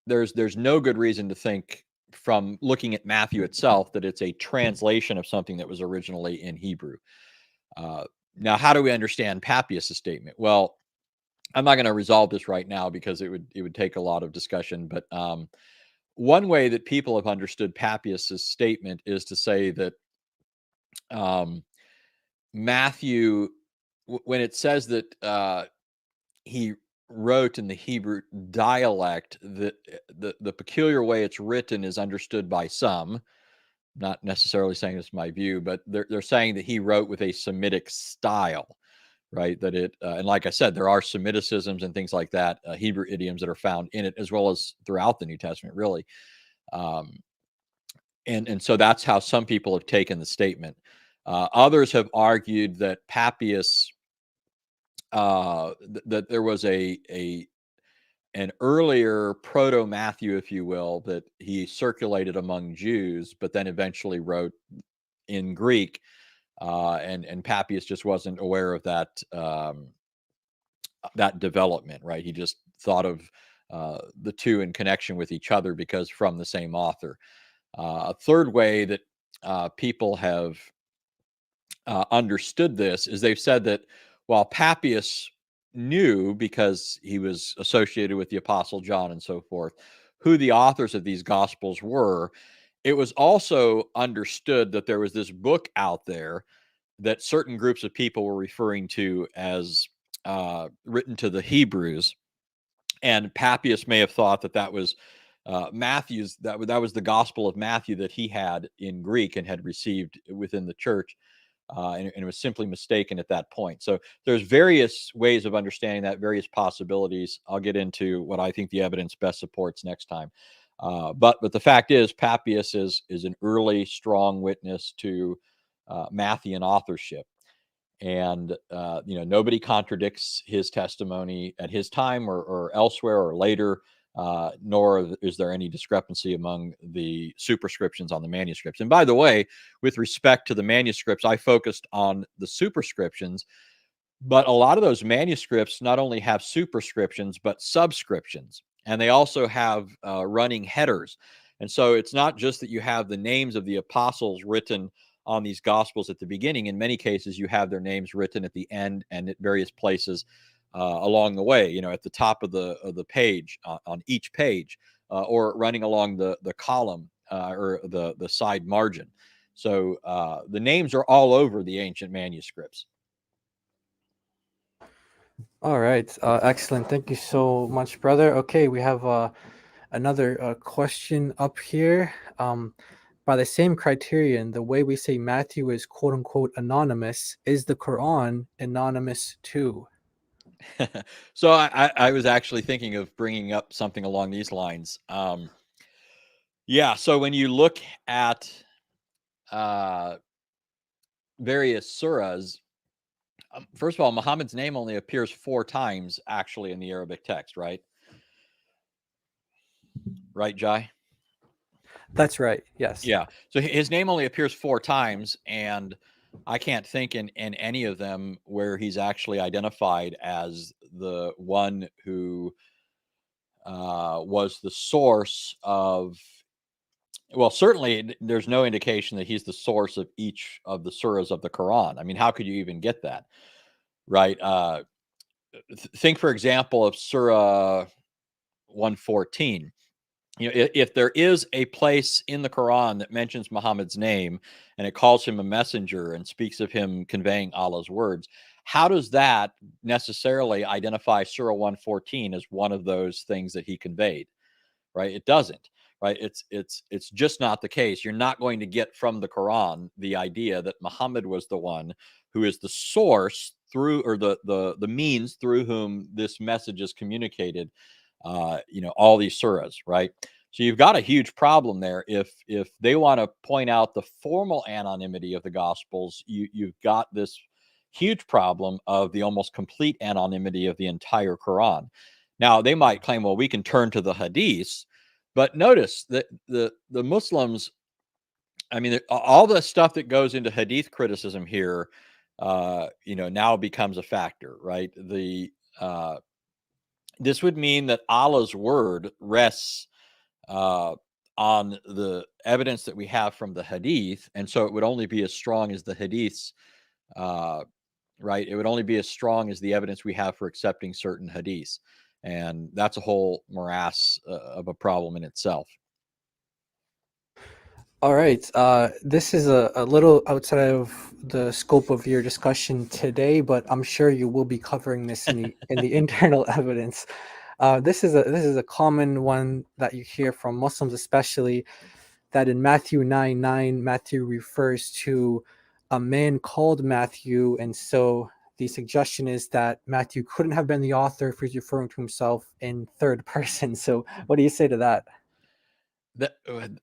there's no good reason to think, from looking at Matthew itself, that it's a translation of something that was originally in Hebrew. Now, how do we understand Papias' statement? Well, I'm not going to resolve this right now because it would take a lot of discussion. But one way that people have understood Papias' statement is to say that Matthew, when it says that he wrote in the Hebrew dialect, the peculiar way it's written is understood by some. Not necessarily saying this is my view, but they're saying that he wrote with a Semitic style. Right, that it and like I said, there are Semiticisms and things like that, Hebrew idioms that are found in it, as well as throughout the New Testament, really. And so that's how some people have taken the statement. Others have argued that Papias, that there was an an earlier proto Matthew, if you will, that he circulated among Jews, but then eventually wrote in Greek. And Papias just wasn't aware of that that development, right? He just thought of the two in connection with each other because from the same author. A third way that people have understood this is they've said that while Papias knew, because he was associated with the Apostle John and so forth, who the authors of these Gospels were, it was also understood that there was this book out there that certain groups of people were referring to as written to the Hebrews. And Papias may have thought that that was Matthew's, that was the Gospel of Matthew that he had in Greek and had received within the church. And it was simply mistaken at that point. So there's various ways of understanding that, various possibilities. I'll get into what I think the evidence best supports next time. But the fact is, Papias is an early strong witness to Matthean authorship, and nobody contradicts his testimony at his time or elsewhere or later. Nor is there any discrepancy among the superscriptions on the manuscripts. And by the way, with respect to the manuscripts, I focused on the superscriptions, but a lot of those manuscripts not only have superscriptions, but subscriptions, and they also have running headers. And so it's not just that you have the names of the apostles written on these gospels at the beginning. In many cases, you have their names written at the end and at various places along the way, at the top of the page, on each page, or running along the column or the side margin. So the names are all over the ancient manuscripts. All right, excellent. Thank you so much, brother. Okay, we have another question up here. By the same criterion, the way we say Matthew is quote unquote anonymous, is the Quran anonymous too? So I was actually thinking of bringing up something along these lines. Yeah, so when you look at various surahs, first of all, Muhammad's name only appears 4 times actually in the Arabic text, right? Right, Jai? That's right. Yes. Yeah. So his name only appears 4 times, and I can't think in any of them where he's actually identified as the one who was the source of. Well, certainly there's no indication that he's the source of each of the surahs of the Quran. I mean, how could you even get that, right? Think, for example, of Surah 114. If there is a place in the Quran that mentions Muhammad's name and it calls him a messenger and speaks of him conveying Allah's words, how does that necessarily identify Surah 114 as one of those things that he conveyed? Right? It doesn't. Right? It's just not the case. You're not going to get from the Quran the idea that Muhammad was the one who is the source through, or the means through whom this message is communicated. All these surahs, right? So you've got a huge problem there. If they want to point out the formal anonymity of the Gospels, you've got this huge problem of the almost complete anonymity of the entire Quran. Now they might claim, well, we can turn to the Hadiths, but notice that the Muslims, I mean, all the stuff that goes into Hadith criticism here, now becomes a factor, right? This would mean that Allah's word rests on the evidence that we have from the Hadith, and so it would only be as strong as the Hadiths, right? It would only be as strong as the evidence we have for accepting certain Hadiths, and that's a whole morass of a problem in itself. All right. This is a little outside of the scope of your discussion today, but I'm sure you will be covering this in the internal evidence. This is a common one that you hear from Muslims, especially, that in Matthew 9:9, Matthew refers to a man called Matthew, and so the suggestion is that Matthew couldn't have been the author if he's referring to himself in third person. So, what do you say to that?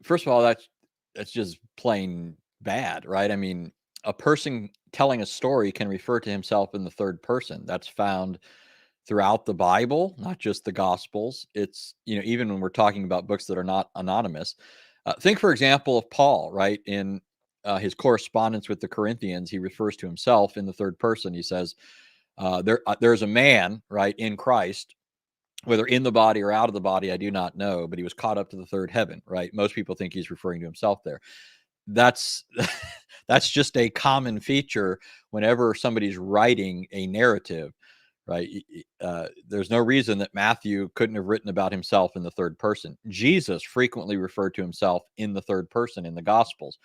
First of all, that's just plain bad, right? I mean, a person telling a story can refer to himself in the third person. That's found throughout the Bible, not just the Gospels. It's, even when we're talking about books that are not anonymous. Think, for example, of Paul, right? In his correspondence with the Corinthians, he refers to himself in the third person. He says, there's a man, right, in Christ, whether in the body or out of the body, I do not know, but he was caught up to the third heaven, right? Most people think he's referring to himself there. That's that's just a common feature whenever somebody's writing a narrative, right? There's no reason that Matthew couldn't have written about himself in the third person. Jesus frequently referred to himself in the third person in the Gospels,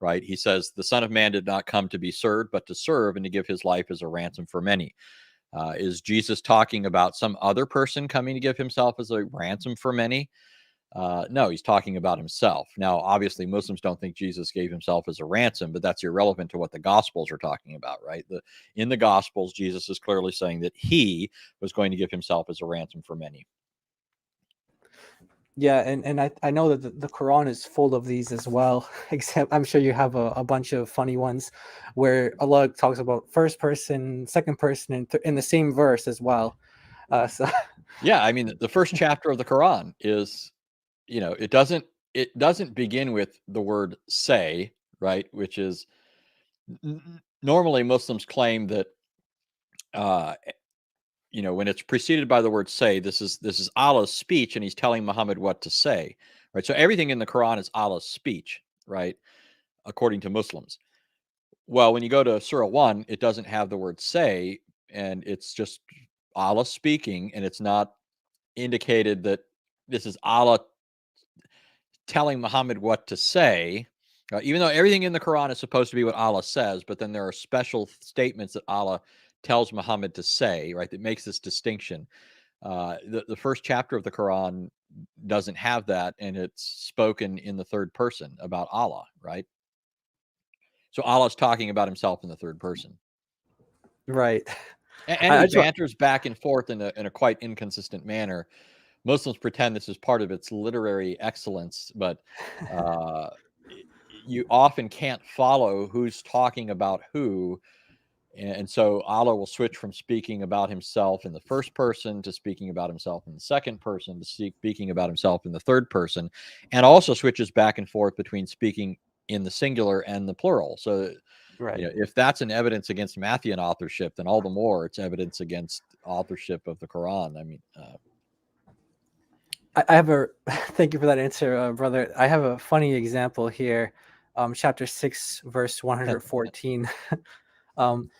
right? He says, the Son of Man did not come to be served, but to serve and to give his life as a ransom for many. Is Jesus talking about some other person coming to give himself as a ransom for many? No, he's talking about himself. Now, obviously, Muslims don't think Jesus gave himself as a ransom, but that's irrelevant to what the Gospels are talking about, right? In the Gospels, Jesus is clearly saying that he was going to give himself as a ransom for many. Yeah, and I know that the Quran is full of these as well, except I'm sure you have a bunch of funny ones where Allah talks about first person, second person, and in the same verse as well. So Yeah, I mean, the first chapter of the Quran is, it doesn't begin with the word say, right? Which is normally Muslims claim that when it's preceded by the word say, this is Allah's speech, and he's telling Muhammad what to say, right? So everything in the Quran is Allah's speech, right? According to Muslims. Well, when you go to Surah 1, it doesn't have the word say, and it's just Allah speaking, and it's not indicated that this is Allah telling Muhammad what to say, even though everything in the Quran is supposed to be what Allah says, but then there are special statements that Allah tells Muhammad to say, right? That makes this distinction. The first chapter of the Quran doesn't have that, and it's spoken in the third person about Allah, right? So Allah's talking about himself in the third person. right. And I he just want, banters back and forth in a quite inconsistent manner. Muslims pretend this is part of its literary excellence, but uh, you often can't follow who's talking about who. And so Allah will switch from speaking about himself in the first person to speaking about himself in the second person to speaking about himself in the third person, and also switches back and forth between speaking in the singular and the plural. So, right. if that's an evidence against Matthean authorship, then all the more it's evidence against authorship of the Quran. I mean, I have a thank you for that answer, brother. I have a funny example here, chapter 6, verse 114. um,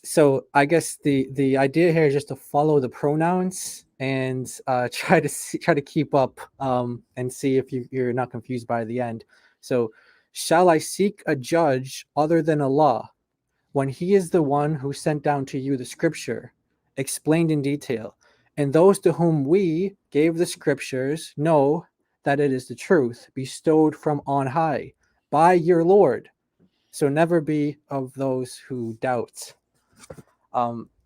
so I guess the idea here is just to follow the pronouns and try to keep up and see if you're not confused by the end. So, shall I seek a judge other than Allah when He is the one who sent down to you the Scripture, explained in detail, and those to whom we gave the Scriptures know that it is the truth bestowed from on high by your Lord. So never be of those who doubt.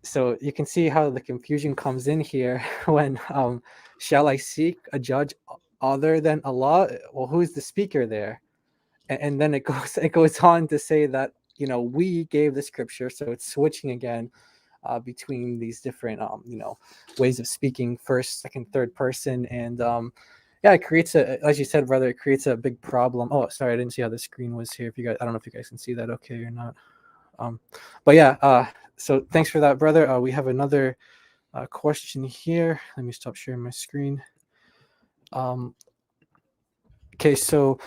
So you can see how the confusion comes in here when shall I seek a judge other than Allah? Well, who's the speaker there? And then it goes on to say that we gave the scripture, so it's switching again between these different ways of speaking, first, second, third person, and yeah, it creates as you said, brother, it creates a big problem. Oh, sorry, I didn't see how the screen was here. If you guys, I don't know if you guys can see that okay or not. But yeah, so thanks for that, brother. We have another question here. Let me stop sharing my screen. Okay, so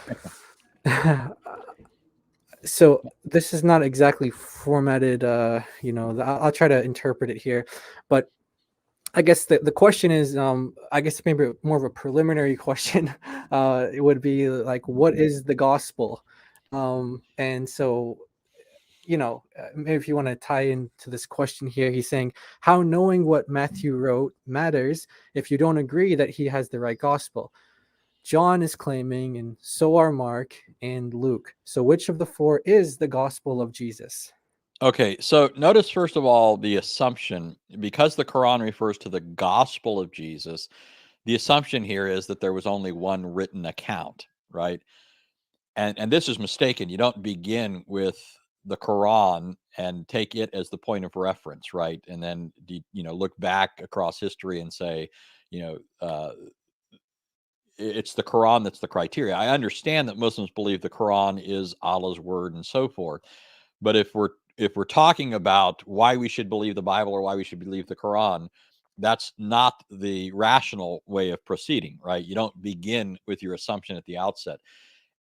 so this is not exactly formatted. I'll try to interpret it here, but I guess the question is, I guess maybe more of a preliminary question. It would be like, what is the gospel? And so maybe if you want to tie into this question here, he's saying how knowing what Matthew wrote matters if you don't agree that he has the right gospel. John is claiming, and so are Mark and Luke. So which of the four is the gospel of Jesus? okay, so notice first of all the assumption, because the Quran refers to the gospel of Jesus, the assumption here is that there was only one written account, right? And this is mistaken. You don't begin with the Quran and take it as the point of reference, right? And then look back across history and say, it's the Quran that's the criteria. I understand that Muslims believe the Quran is Allah's word and so forth, but if we're talking about why we should believe the Bible or why we should believe the Quran, that's not the rational way of proceeding, right? You don't begin with your assumption at the outset.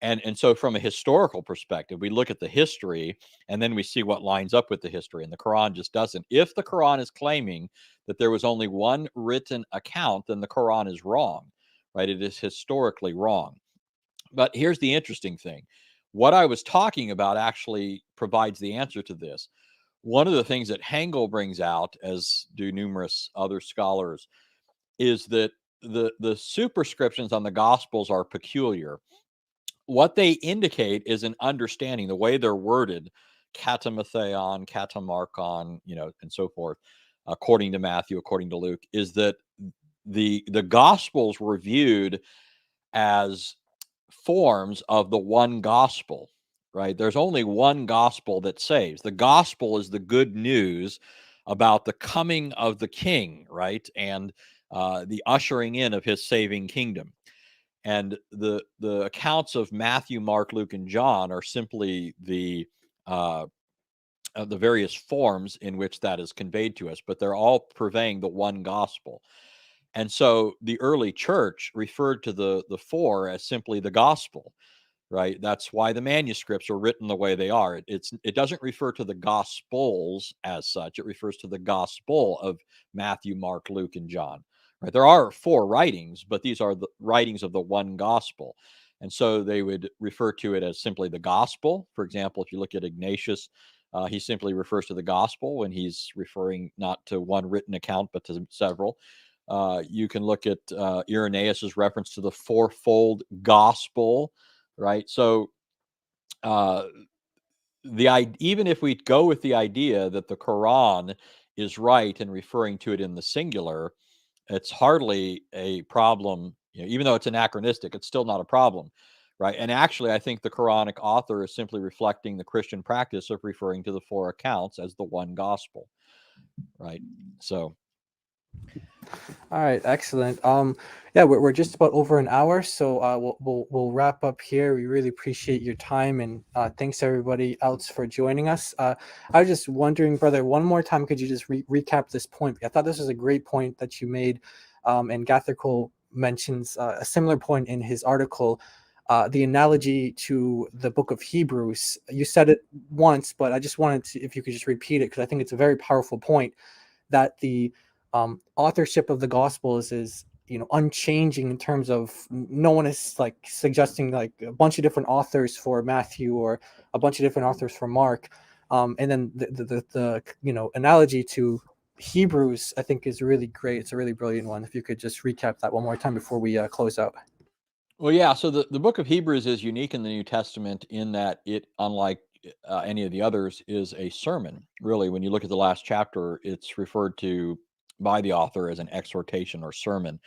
And so from a historical perspective, we look at the history and then we see what lines up with the history, and the Quran just doesn't. If the Quran is claiming that there was only one written account, then the Quran is wrong, right? It is historically wrong. But here's the interesting thing. What I was talking about actually provides the answer to this. One of the things that Hengel brings out, as do numerous other scholars, is that the superscriptions on the Gospels are peculiar. What they indicate is an understanding, the way they're worded, katamatheon, katamarkon, and so forth, according to Matthew, according to Luke, is that the Gospels were viewed as forms of the one gospel, right? There's only one gospel that saves. The gospel is the good news about the coming of the king, right? And the ushering in of his saving kingdom. And the accounts of Matthew, Mark, Luke, and John are simply the various forms in which that is conveyed to us, but they're all purveying the one gospel. And so the early church referred to the four as simply the gospel, right? That's why the manuscripts are written the way they are. It doesn't refer to the gospels as such. It refers to the gospel of Matthew, Mark, Luke, and John. Right? There are four writings, but these are the writings of the one gospel. And so they would refer to it as simply the gospel. For example, if you look at Ignatius, he simply refers to the gospel when he's referring not to one written account, but to several. You can look at Irenaeus's reference to the fourfold gospel, right? So even if we go with the idea that the Quran is right in referring to it in the singular, it's hardly a problem. Even though it's anachronistic, it's still not a problem, right? And actually, I think the Quranic author is simply reflecting the Christian practice of referring to the four accounts as the one gospel, right? So All right, excellent. Yeah, we're just about over an hour, so we'll wrap up here. We really appreciate your time, and thanks everybody else for joining us. I was just wondering, brother, one more time, could you just recap this point? I thought this was a great point that you made, and Gathercole mentions a similar point in his article. The analogy to the book of Hebrews. You said it once, but I just wanted to, if you could just repeat it, because I think it's a very powerful point that the authorship of the Gospels is unchanging in terms of no one is like suggesting like a bunch of different authors for Matthew or a bunch of different authors for Mark, and then the analogy to Hebrews I think is really great. It's a really brilliant one. If you could just recap that one more time before we close out. Well, yeah. So the book of Hebrews is unique in the New Testament in that it, unlike any of the others, is a sermon. Really, when you look at the last chapter, it's referred to by the author as an exhortation or sermon.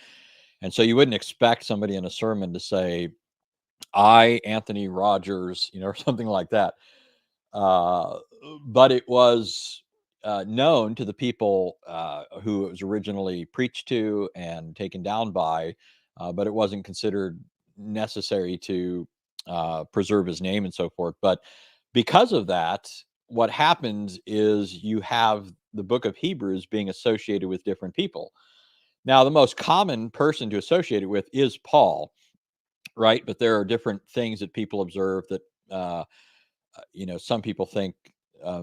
And so you wouldn't expect somebody in a sermon to say, I, Anthony Rogers, or something like that. But it was known to the people who it was originally preached to and taken down by, but it wasn't considered necessary to preserve his name and so forth. But because of that, what happens is you have the book of Hebrews being associated with different people. Now, the most common person to associate it with is Paul, right? But there are different things that people observe that some people think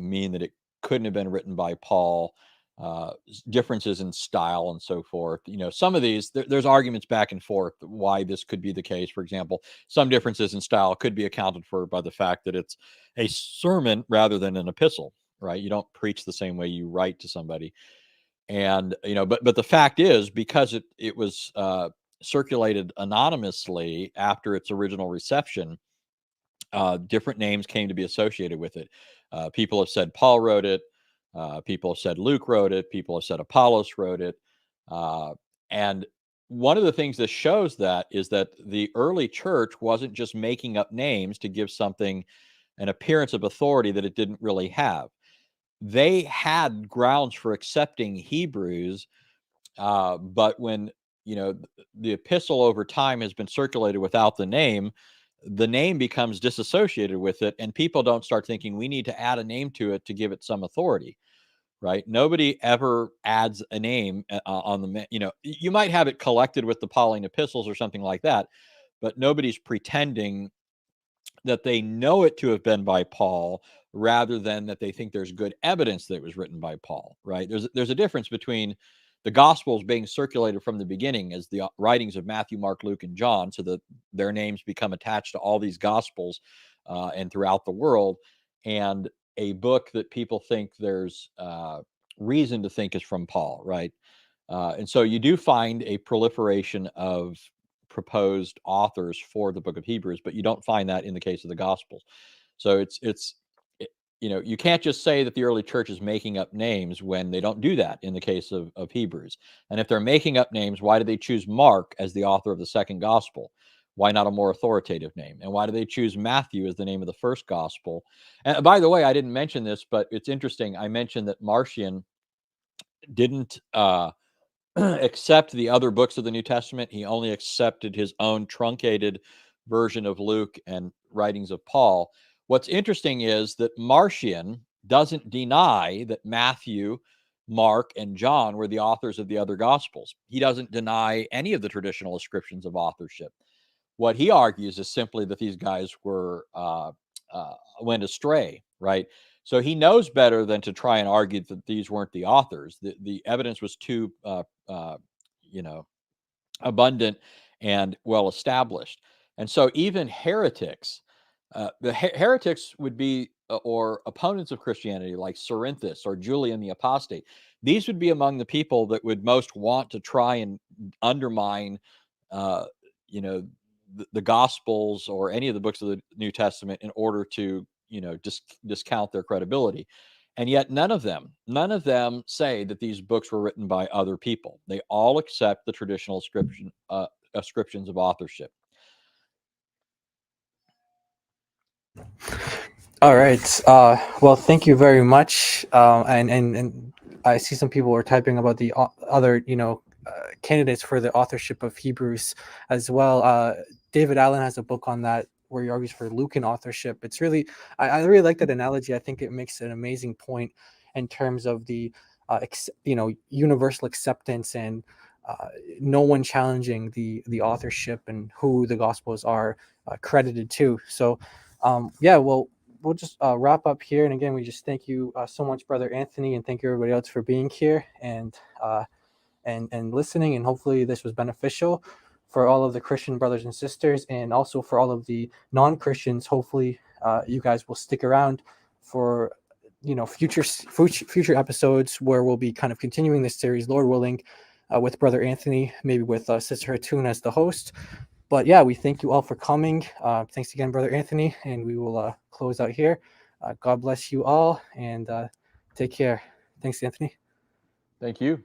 mean that it couldn't have been written by Paul. Differences in style and so forth. Some of these there's arguments back and forth why this could be the case. For example, some differences in style could be accounted for by the fact that it's a sermon rather than an epistle, right? You don't preach the same way you write to somebody, and but the fact is, because it was circulated anonymously after its original reception, different names came to be associated with it. People have said Paul wrote it. People have said Luke wrote it. People have said Apollos wrote it. And one of the things this shows that is that the early church wasn't just making up names to give something an appearance of authority that it didn't really have. They had grounds for accepting Hebrews, but when the epistle over time has been circulated without the name becomes disassociated with it, and people don't start thinking we need to add a name to it to give it some authority. Right? Nobody ever adds a name on the, you might have it collected with the Pauline epistles or something like that, but nobody's pretending that they know it to have been by Paul rather than that they think there's good evidence that it was written by Paul, right? There's a difference between the Gospels being circulated from the beginning as the writings of Matthew, Mark, Luke, and John, so that their names become attached to all these Gospels and throughout the world, and a book that people think there's reason to think is from Paul, right? And so you do find a proliferation of proposed authors for the book of Hebrews, but you don't find that in the case of the Gospels. So you can't just say that the early church is making up names when they don't do that in the case of Hebrews. And if they're making up names, why do they choose Mark as the author of the second gospel? Why not a more authoritative name? And why do they choose Matthew as the name of the first gospel? And by the way, I didn't mention this, but it's interesting. I mentioned that Marcion didn't accept the other books of the New Testament. He only accepted his own truncated version of Luke and writings of Paul. What's interesting is that Marcion doesn't deny that Matthew, Mark, and John were the authors of the other Gospels. He doesn't deny any of the traditional ascriptions of authorship. What he argues is simply that these guys went astray, right? So he knows better than to try and argue that these weren't the authors. The evidence was too, abundant and well established. And so even heretics, heretics would be, or opponents of Christianity like Cerinthus or Julian the Apostate. These would be among the people that would most want to try and undermine, the Gospels or any of the books of the New Testament in order to, discount their credibility. And yet none of them say that these books were written by other people. They all accept the traditional ascriptions of authorship. All right. Well, thank you very much. And I see some people were typing about the other, candidates for the authorship of Hebrews as well. David Allen has a book on that where he argues for Lucan authorship. It's really, I really like that analogy. I think it makes an amazing point in terms of the, universal acceptance and no one challenging the authorship and who the Gospels are credited to. So, yeah, well, we'll just wrap up here. And again, we just thank you so much, Brother Anthony, and thank you everybody else for being here and listening. And hopefully this was beneficial for all of the Christian brothers and sisters, and also for all of the non-Christians. Hopefully you guys will stick around for future episodes where we'll be kind of continuing this series, Lord willing, with Brother Anthony, maybe with Sister Hatun as the host. But yeah, we thank you all for coming. Thanks again, Brother Anthony, and we will close out here. God bless you all, and take care. Thanks, Anthony. Thank you.